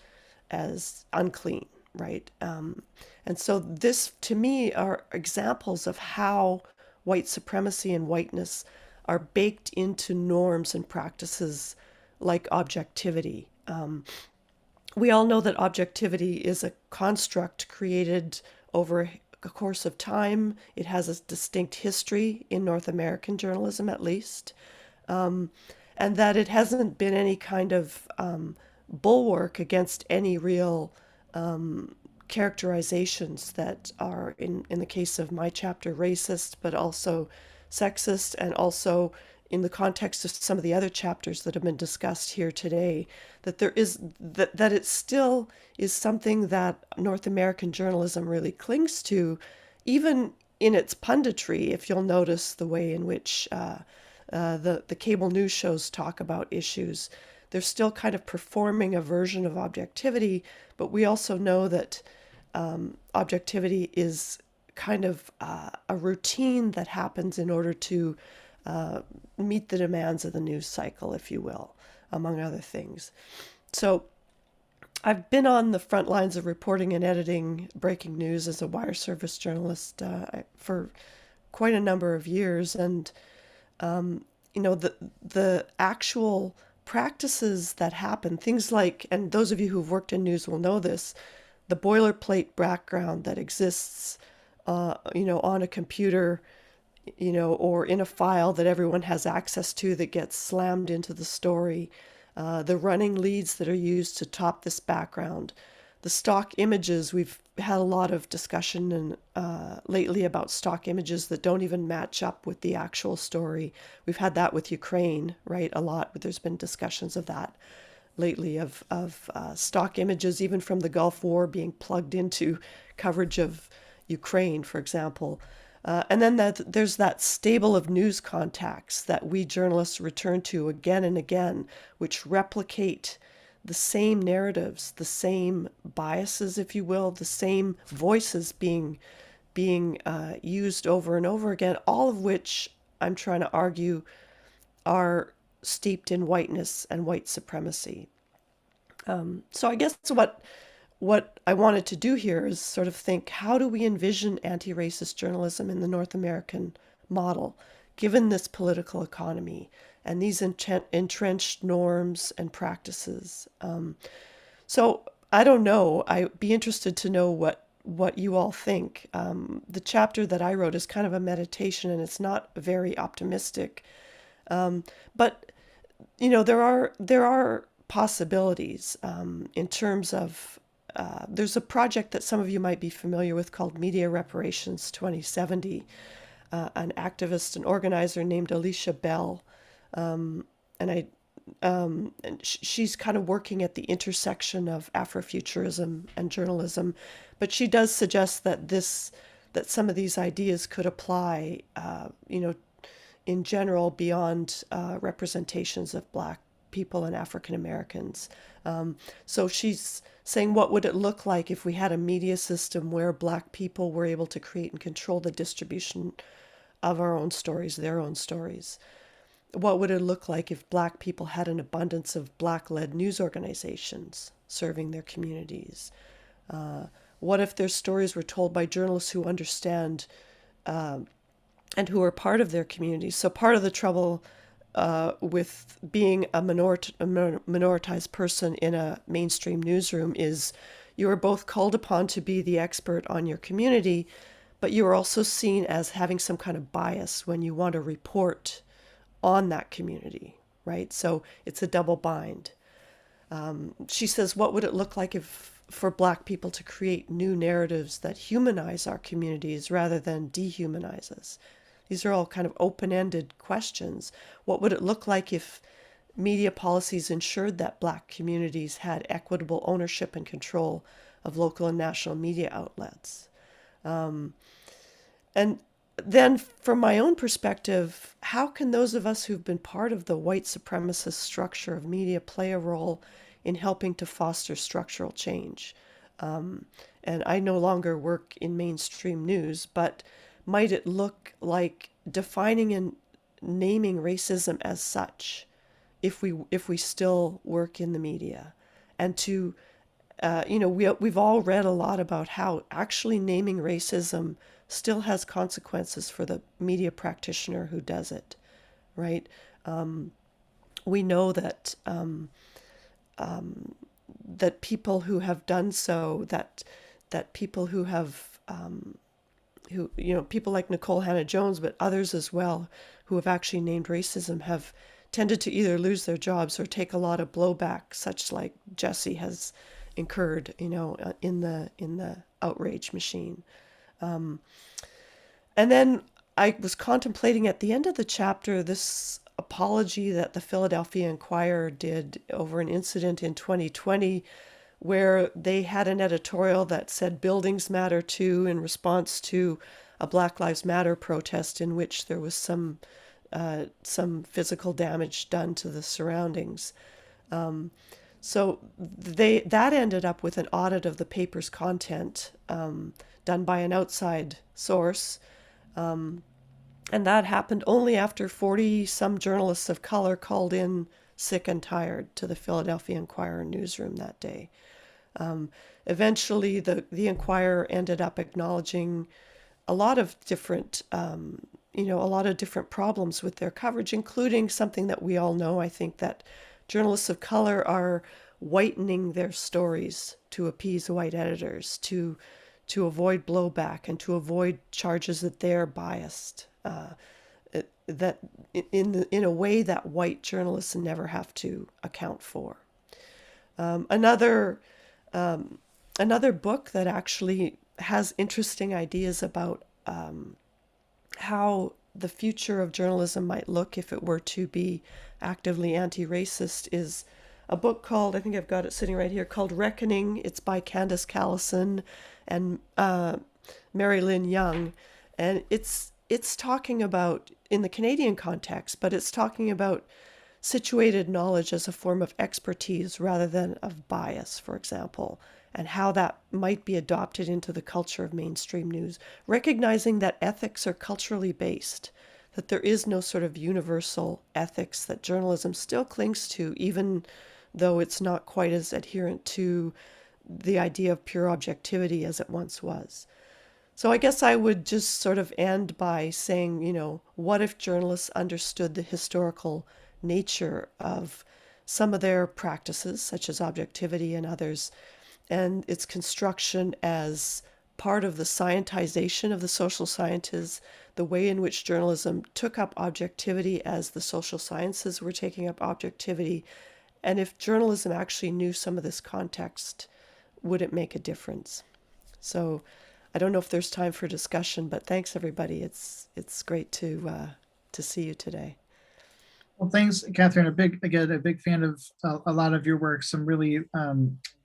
unclean, right? And so this, to me, are examples of how white supremacy and whiteness are baked into norms and practices like objectivity. We all know that objectivity is a construct created over a course of time. It has a distinct history in North American journalism, at least, and that it hasn't been any kind of bulwark against any real characterizations that are, in the case of my chapter, racist, but also sexist, and also in the context of some of the other chapters that have been discussed here today, that there is that it still is something that North American journalism really clings to, even in its punditry. If you'll notice the way in which the cable news shows talk about issues, they're still kind of performing a version of objectivity, but we also know that objectivity is kind of a routine that happens in order to meet the demands of the news cycle, if you will, among other things. So I've been on the front lines of reporting and editing breaking news as a wire service journalist for quite a number of years. And, the actual practices that happen, things like, and those of you who've worked in news will know this, the boilerplate background that exists, on a computer, or in a file that everyone has access to that gets slammed into the story, the running leads that are used to top this background, the stock images. We've had a lot of discussion lately about stock images that don't even match up with the actual story. We've had that with Ukraine, right, a lot, but there's been discussions of that lately, of stock images, even from the Gulf War, being plugged into coverage of Ukraine, for example. And then there's that stable of news contacts that we journalists return to again and again, which replicate the same narratives, the same biases, if you will, the same voices being used over and over again, all of which I'm trying to argue are steeped in whiteness and white supremacy. So I guess what I wanted to do here is sort of think, how do we envision anti-racist journalism in the North American model, given this political economy and these entrenched norms and practices? So I don't know. I'd be interested to know what you all think. The chapter that I wrote is kind of a meditation, and it's not very optimistic. But there are possibilities in terms of. There's a project that some of you might be familiar with called Media Reparations 2070. An activist and organizer named Alicia Bell, and she's kind of working at the intersection of Afrofuturism and journalism, but she does suggest that some of these ideas could apply, in general, beyond representations of Black people and African Americans. So she's saying, what would it look like if we had a media system where Black people were able to create and control the distribution of our own stories, their own stories? What would it look like if Black people had an abundance of Black-led news organizations serving their communities? What if their stories were told by journalists who understand and who are part of their communities? So part of the trouble with being a minoritized person in a mainstream newsroom is you are both called upon to be the expert on your community, but you are also seen as having some kind of bias when you want to report on that community, right? So it's a double bind. She says, what would it look like for Black people to create new narratives that humanize our communities rather than dehumanize us? These are all kind of open-ended questions. What would it look like if media policies ensured that Black communities had equitable ownership and control of local and national media outlets? And then from my own perspective, how can those of us who've been part of the white supremacist structure of media play a role in helping to foster structural change? And I no longer work in mainstream news, but might it look like defining and naming racism as such if we still work in the media? And to we've all read a lot about how actually naming racism still has consequences for the media practitioner who does it, right? We know that that people who have done so, that people who have people like Nicole Hannah-Jones, but others as well, who have actually named racism, have tended to either lose their jobs or take a lot of blowback, such like Jesse has incurred, in the outrage machine. And then I was contemplating at the end of the chapter this apology that the Philadelphia Inquirer did over an incident in 2020 where they had an editorial that said buildings matter too, in response to a Black Lives Matter protest in which there was some physical damage done to the surroundings. So that ended up with an audit of the paper's content done by an outside source. And that happened only after 40-some journalists of color called in sick and tired to the Philadelphia Inquirer newsroom that day. Eventually, the Inquirer ended up acknowledging a lot of different problems with their coverage, including something that we all know, I think, that journalists of color are whitening their stories to appease white editors, to avoid blowback and to avoid charges that they're biased, that in a way that white journalists never have to account for. Another book that actually has interesting ideas about how the future of journalism might look if it were to be actively anti-racist is a book called, I think I've got it sitting right here, called Reckoning. It's by Candace Callison and Mary Lynn Young. And it's talking about, in the Canadian context, but it's talking about situated knowledge as a form of expertise rather than of bias, for example, and how that might be adopted into the culture of mainstream news, recognizing that ethics are culturally based, that there is no sort of universal ethics that journalism still clings to, even though it's not quite as adherent to the idea of pure objectivity as it once was. So I guess I would just sort of end by saying, what if journalists understood the historical nature of some of their practices, such as objectivity and others, and its construction as part of the scientization of the social sciences, the way in which journalism took up objectivity as the social sciences were taking up objectivity, and if journalism actually knew some of this context, would it make a difference? So I don't know if there's time for discussion, but thanks everybody. It's great to see you today. Well, thanks, Katherine. A big fan of a lot of your work. Some really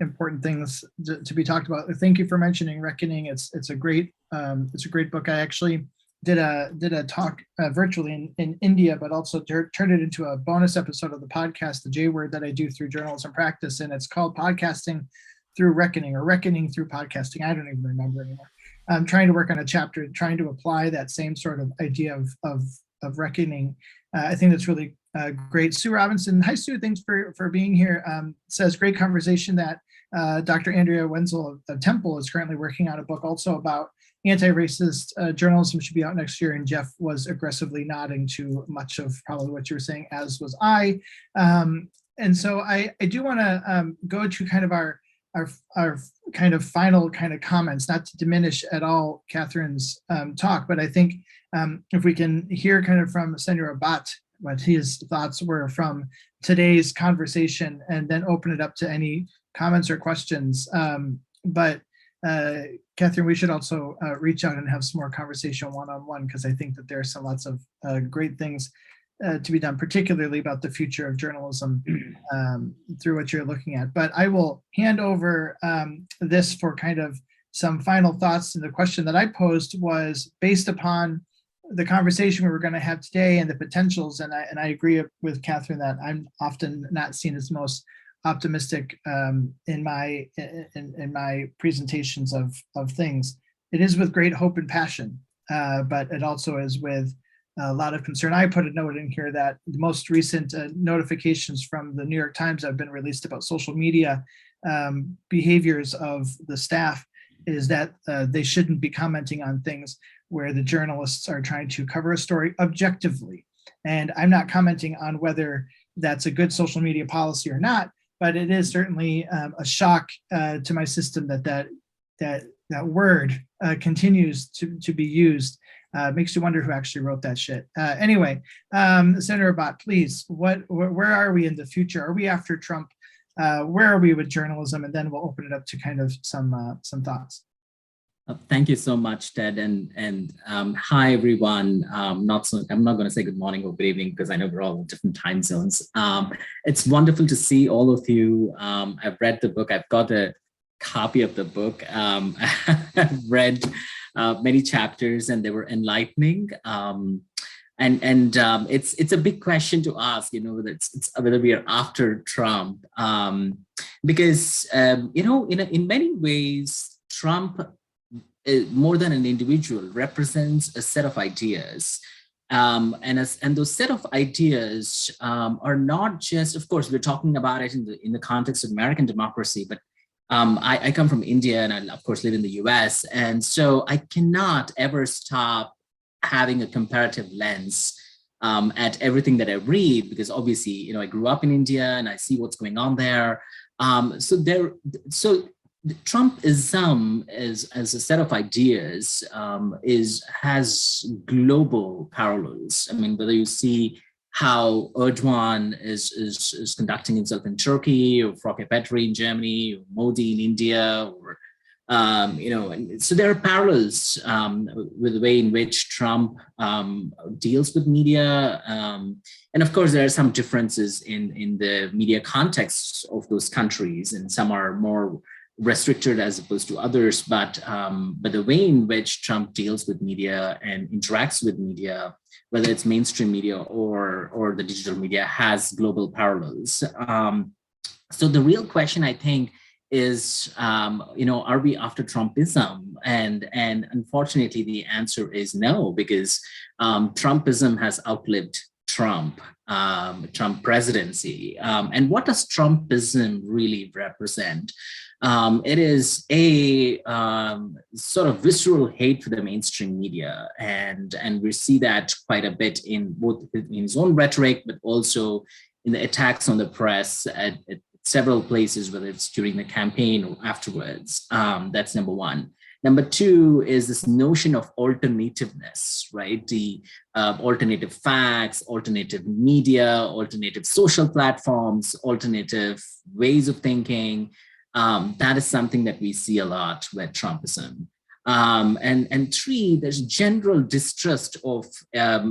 important things to be talked about. Thank you for mentioning Reckoning. It's a great book. I actually did a talk virtually in India, but also turned it into a bonus episode of the podcast, the J Word, that I do through Journalism Practice, and it's called Podcasting Through Reckoning, or Reckoning Through Podcasting. I don't even remember anymore. I'm trying to work on a chapter, trying to apply that same sort of idea of reckoning. I think that's really great. Sue Robinson, hi Sue, thanks for being here. Says great conversation that Dr. Andrea Wenzel of Temple is currently working on a book also about anti-racist journalism, should be out next year. And Jeff was aggressively nodding to much of probably what you were saying, as was I. And so I do want to go to kind of our kind of final kind of comments, not to diminish at all Katherine's talk, but I think if we can hear kind of from Senator Bhat what his thoughts were from today's conversation, and then open it up to any comments or questions. But Katherine, we should also reach out and have some more conversation one-on-one, because I think that there are lots of great things to be done, particularly about the future of journalism through what you're looking at. But I will hand over this for kind of some final thoughts. And the question that I posed was based upon the conversation we were going to have today and the potentials. And I agree with Katherine that I'm often not seen as the most optimistic in my presentations of things. It is with great hope and passion but it also is with a lot of concern. I put a note in here that the most recent notifications from the New York Times have been released about social media behaviors of the staff is that they shouldn't be commenting on things where the journalists are trying to cover a story objectively. And I'm not commenting on whether that's a good social media policy or not, but it is certainly a shock to my system that word continues to be used. Makes you wonder who actually wrote that shit. Anyway, Senator Bhat, please, where are we in the future? Are we after Trump? Where are we with journalism? And then we'll open it up to kind of some thoughts. Thank you so much, Ted, and hi everyone. I'm not going to say good morning or good evening because I know we're all in different time zones. It's wonderful to see all of you. I've read the book. I've got a copy of the book. I've read many chapters, and they were enlightening. It's a big question to ask, whether we are after Trump, because in many ways Trump, more than an individual, represents a set of ideas. And those set of ideas are not just, of course, we're talking about it in the context of American democracy, but I come from India, and I, of course, live in the US. And so I cannot ever stop having a comparative lens at everything that I read, because obviously, I grew up in India and I see what's going on there. So Trumpism as a set of ideas has global parallels. I mean, whether you see how Erdogan is conducting himself in Turkey, or Volker Petri in Germany, or Modi in India, or and so there are parallels with the way in which Trump deals with media, and of course there are some differences in the media contexts of those countries, and some are more restricted as opposed to others, but the way in which Trump deals with media and interacts with media, whether it's mainstream media or the digital media, has global parallels. So the real question, I think, is, are we after Trumpism? And unfortunately, the answer is no, because Trumpism has outlived Trump presidency. And what does Trumpism really represent? It is a sort of visceral hate for the mainstream media, and we see that quite a bit in both in his own rhetoric, but also in the attacks on the press at several places, whether it's during the campaign or afterwards. That's number one. Number two is this notion of alternativeness, right? The alternative facts, alternative media, alternative social platforms, alternative ways of thinking. That is something that we see a lot with Trumpism. And three, there's general distrust of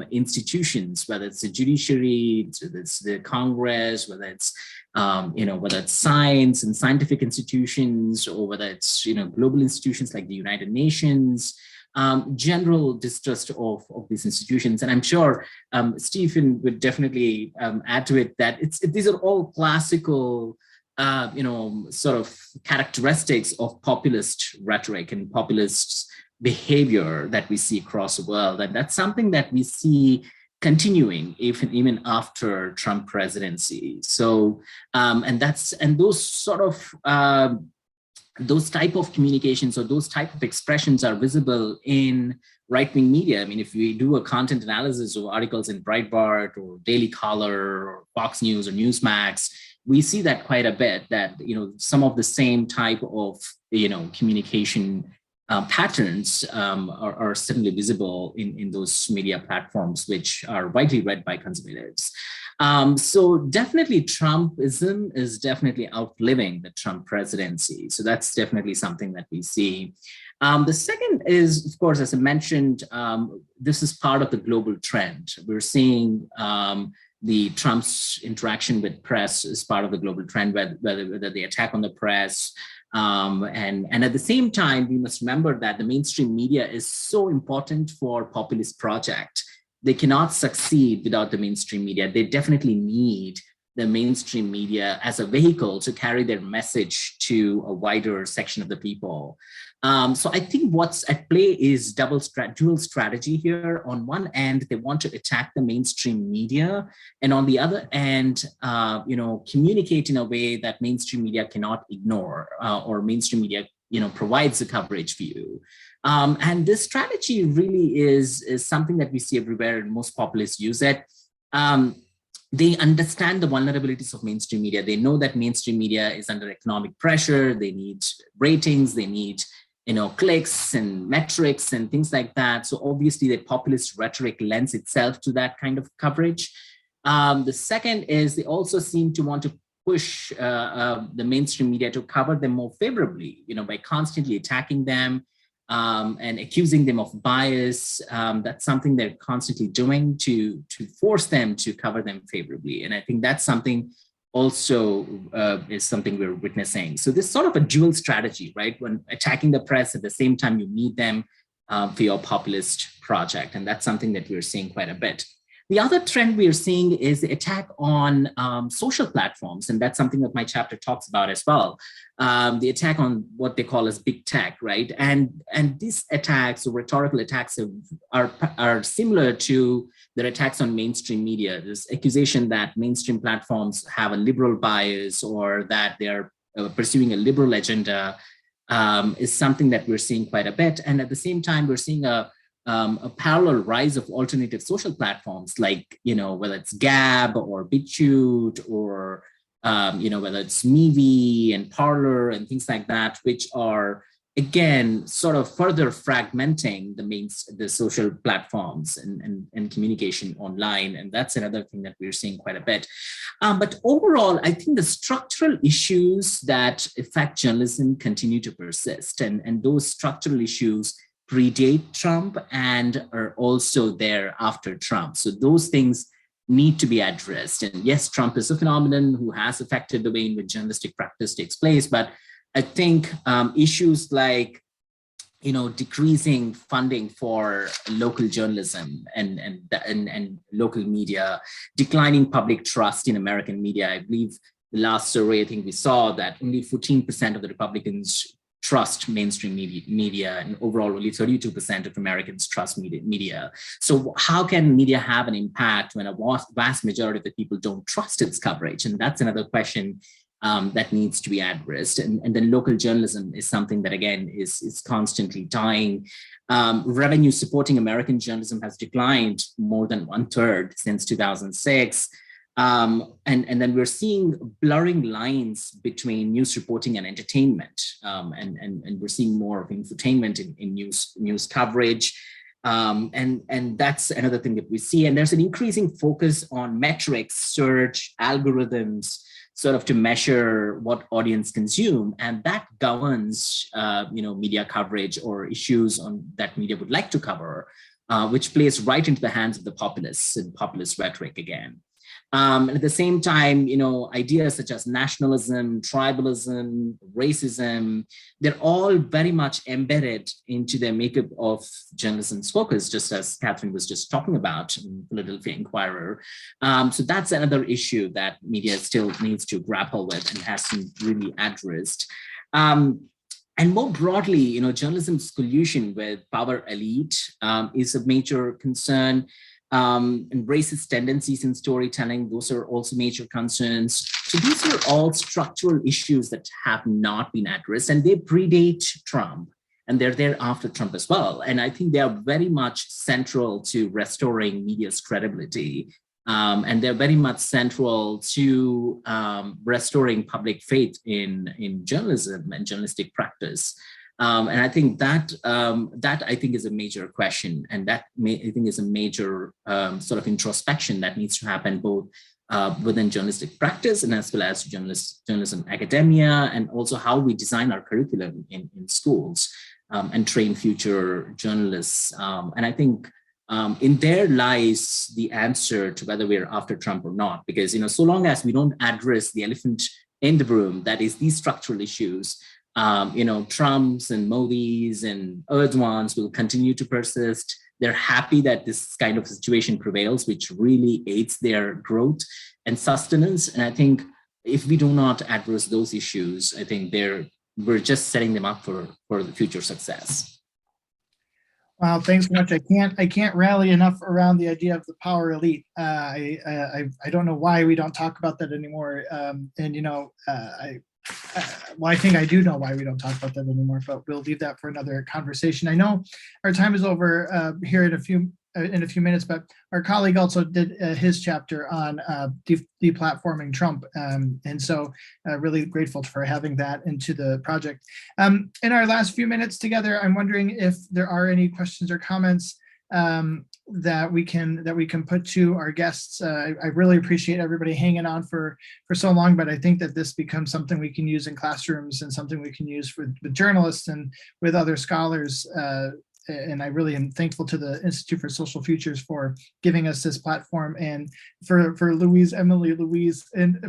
institutions, whether it's the judiciary, whether it's the Congress, whether it's whether it's science and scientific institutions, or whether it's global institutions like the United Nations. General distrust of these institutions, and I'm sure Stephen would definitely add to it that these are all classical sort of characteristics of populist rhetoric and populist behavior that we see across the world. And that's something that we see continuing even after Trump presidency. So, and those sort of, those type of communications or those type of expressions are visible in right-wing media. I mean, if we do a content analysis of articles in Breitbart or Daily Caller or Fox News or Newsmax, we see that quite a bit, that some of the same type of communication patterns are certainly visible in those media platforms, which are widely read by conservatives. So definitely Trumpism is definitely outliving the Trump presidency. So that's definitely something that we see. The second is, of course, as I mentioned, this is part of the global trend. We're seeing the Trump's interaction with press is part of the global trend, whether the attack on the press. And at the same time, we must remember that the mainstream media is so important for populist project. They cannot succeed without the mainstream media. They definitely need the mainstream media as a vehicle to carry their message to a wider section of the people. So I think what's at play is dual strategy here. On one end, they want to attack the mainstream media, and on the other end, communicate in a way that mainstream media cannot ignore, or mainstream media, provides a coverage view. And this strategy really is something that we see everywhere, and most populists use it. They understand the vulnerabilities of mainstream media. They know that mainstream media is under economic pressure. They need ratings. They need clicks and metrics and things like that. So obviously the populist rhetoric lends itself to that kind of coverage. The second is they also seem to want to push the mainstream media to cover them more favorably, by constantly attacking them and accusing them of bias. That's something they're constantly doing to force them to cover them favorably. And I think that's something also is something we're witnessing. So this sort of a dual strategy, right? When attacking the press, at the same time you need them for your populist project. And that's something that we're seeing quite a bit. The other trend we are seeing is the attack on social platforms. And that's something that my chapter talks about as well. The attack on what they call as big tech, right? And these attacks, or rhetorical attacks, are similar to their attacks on mainstream media. This accusation that mainstream platforms have a liberal bias, or that they're pursuing a liberal agenda, is something that we're seeing quite a bit. And at the same time, we're seeing a parallel rise of alternative social platforms, like, whether it's Gab or BitChute, or, whether it's Meevee and Parler and things like that, which are, again, sort of further fragmenting the social platforms and communication online. And that's another thing that we're seeing quite a bit. But overall, I think the structural issues that affect journalism continue to persist. And those structural issues predate Trump and are also there after Trump. So those things need to be addressed. And yes, Trump is a phenomenon who has affected the way in which journalistic practice takes place. But I think issues like, decreasing funding for local journalism and local media, declining public trust in American media. I believe the last survey, I think we saw that only 14% of the Republicans trust mainstream media, and overall only 32% of Americans trust media. So how can media have an impact when a vast majority of the people don't trust its coverage? And that's another question that needs to be addressed. And then local journalism is something that, again, is constantly dying. Revenue supporting American journalism has declined more than 1/3 since 2006. And then we're seeing blurring lines between news reporting and entertainment. And we're seeing more of infotainment in news coverage. And that's another thing that we see. And there's an increasing focus on metrics, search, algorithms, sort of to measure what audience consume. And that governs, media coverage or issues that media would like to cover, which plays right into the hands of the populists and populist rhetoric again. At the same time, ideas such as nationalism, tribalism, racism, they're all very much embedded into the makeup of journalism's focus, just as Katherine was just talking about in Philadelphia Inquirer. So that's another issue that media still needs to grapple with and hasn't really addressed. And more broadly, journalism's collusion with power elite is a major concern. And racist tendencies in storytelling, those are also major concerns. So these are all structural issues that have not been addressed, and they predate Trump, and they're there after Trump as well. And I think they are very much central to restoring media's credibility. And they're very much central to restoring public faith in journalism and journalistic practice. And I think that I think is a major question, and that I think is a major sort of introspection that needs to happen both within journalistic practice and as well as journalism academia, and also how we design our curriculum in schools and train future journalists. And I think in there lies the answer to whether we're after Trump or not, because so long as we don't address the elephant in the room, that is these structural issues, Trumps and Modis and Erdogans will continue to persist. They're happy that this kind of situation prevails, which really aids their growth. and sustenance. And I think if we do not address those issues, I think we're just setting them up for the future success. Wow, thanks so much. I can't rally enough around the idea of the power elite. I don't know why we don't talk about that anymore. I think I do know why we don't talk about that anymore, but we'll leave that for another conversation. I know our time is over here in a few minutes, but our colleague also did his chapter on deplatforming Trump, and so really grateful for having that into the project. In our last few minutes together, I'm wondering if there are any questions or comments that we can put to our guests. I really appreciate everybody hanging on for so long, but I think that this becomes something we can use in classrooms and something we can use with journalists and with other scholars. And I really am thankful to the Institute for Social Futures for giving us this platform, and for Louise, and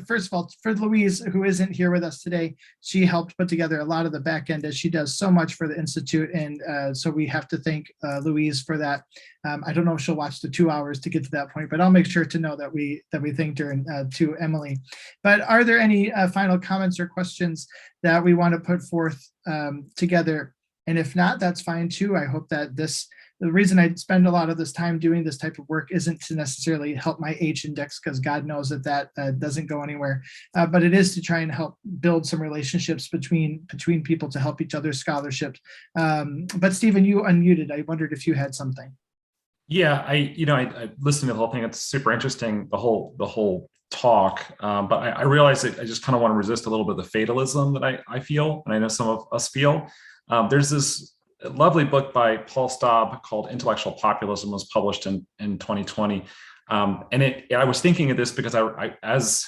first of all, for Louise, who isn't here with us today. She helped put together a lot of the back end, as she does so much for the Institute, and so we have to thank Louise for that. I don't know if she'll watch the 2 hours to get to that point, but I'll make sure to know that we thanked her, and to Emily. But are there any final comments or questions that we want to put forth together? And if not, that's fine too. I hope that the reason I spend a lot of this time doing this type of work isn't to necessarily help my H index, because God knows that doesn't go anywhere, but it is to try and help build some relationships between people to help each other's scholarships. But Stephen, you unmuted. I wondered if you had something. Yeah, I listened to the whole thing. It's super interesting, the whole talk, but I realize that I just kind of want to resist a little bit of the fatalism that I feel, and I know some of us feel. There's this lovely book by Paul Staub called Intellectual Populism, was published in 2020. And I was thinking of this because as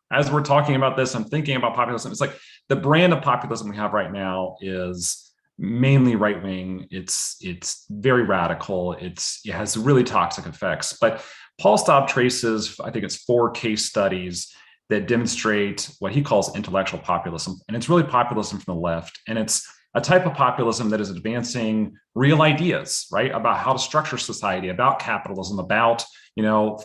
we're talking about this, I'm thinking about populism. It's like the brand of populism we have right now is mainly right-wing. It's very radical. It has really toxic effects. But Paul Staub traces, I think it's 4 case studies that demonstrate what he calls intellectual populism. And it's really populism from the left. And it's a type of populism that is advancing real ideas, right, about how to structure society, about capitalism, about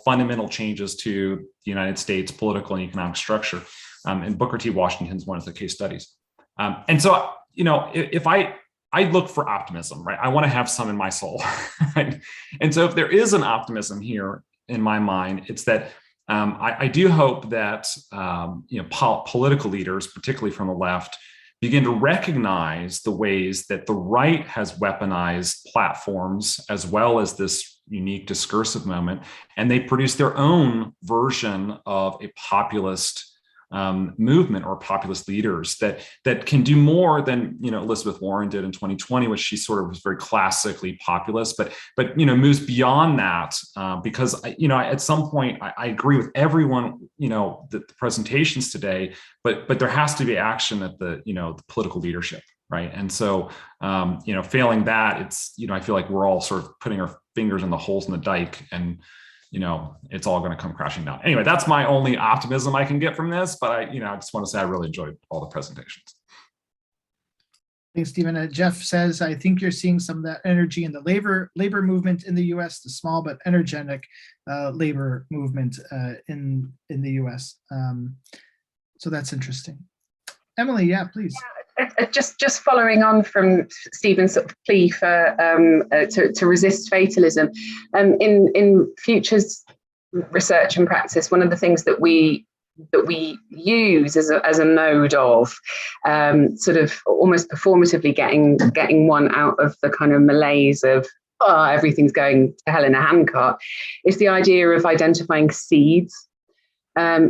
fundamental changes to the United States political and economic structure. And Booker T. Washington's one of the case studies. And so, if I look for optimism, right, I want to have some in my soul. Right? And so if there is an optimism here in my mind, it's that I do hope that political leaders, particularly from the left, begin to recognize the ways that the right has weaponized platforms as well as this unique discursive moment, and they produce their own version of a populist movement or populist leaders that can do more than Elizabeth Warren did in 2020, which she sort of was very classically populist, but moves beyond that because at some point I agree with everyone the presentations today, but there has to be action at the political leadership, right? And so failing that, it's I feel like we're all sort of putting our fingers in the holes in the dike, and it's all going to come crashing down. Anyway, that's my only optimism I can get from this, but I just want to say I really enjoyed all the presentations. Thanks, Stephen. Jeff says, I think you're seeing some of that energy in the labor movement in the U.S., the small but energetic labor movement in the U.S. So that's interesting. Emily, yeah, please. Just following on from Stephen's sort of plea for to resist fatalism, in Futures research and practice, one of the things that we use as a node of sort of almost performatively getting one out of the kind of malaise of everything's going to hell in a handcart is the idea of identifying seeds.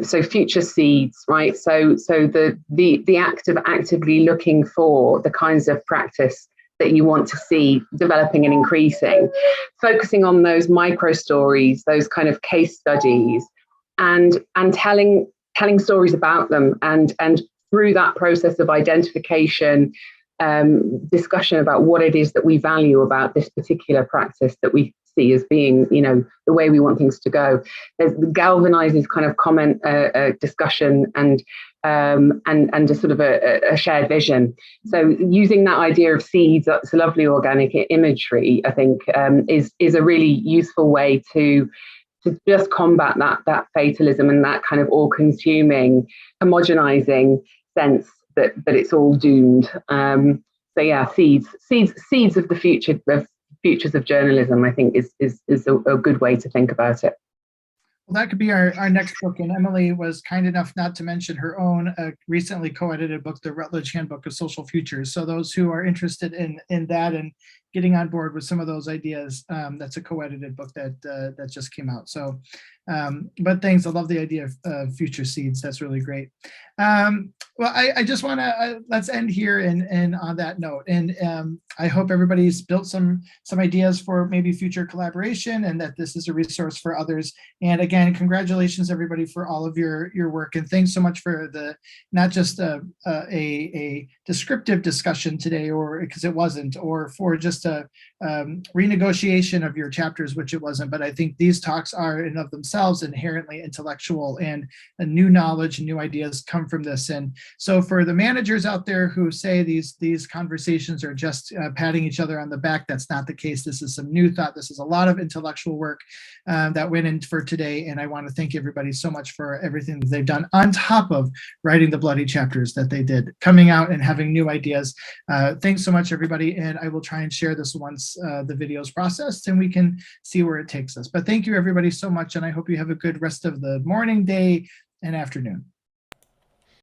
So future seeds, right? So the act of actively looking for the kinds of practice that you want to see developing and increasing, focusing on those micro stories, those kind of case studies, and telling stories about them, and through that process of identification, discussion about what it is that we value about this particular practice that we see as being, the way we want things to go. It galvanizes kind of comment, discussion, and a sort of a shared vision. So using that idea of seeds, that's a lovely organic imagery, I think, is a really useful way to to just combat that fatalism and that kind of all-consuming, homogenizing sense that it's all doomed. So yeah, seeds of the futures of journalism, I think is a good way to think about it. Well, that could be our next book. And Emily was kind enough not to mention her own recently co-edited book, The Rutledge Handbook of Social Futures. So those who are interested in that and getting on board with some of those ideas, that's a co-edited book that just came out. So, but thanks. I love the idea of future seeds. That's really great. Well, I just want to let's end here and on that note. And I hope everybody's built some ideas for maybe future collaboration, and that this is a resource for others. And again, congratulations everybody for all of your work, and thanks so much for the not just a descriptive discussion today, or because it wasn't, or for just a renegotiation of your chapters, which it wasn't. But I think these talks are in of themselves inherently intellectual, and a new knowledge and new ideas come from this. And so for the managers out there who say these conversations are just patting each other on the back, that's not the case. This is some new thought. This is a lot of intellectual work that went in for today. And I want to thank everybody so much for everything that they've done on top of writing the bloody chapters that they did, coming out and having new ideas. Thanks so much, everybody. And I will try and share this once the video is processed and we can see where it takes us. But thank you, everybody, so much. And I hope you have a good rest of the morning, day, and afternoon.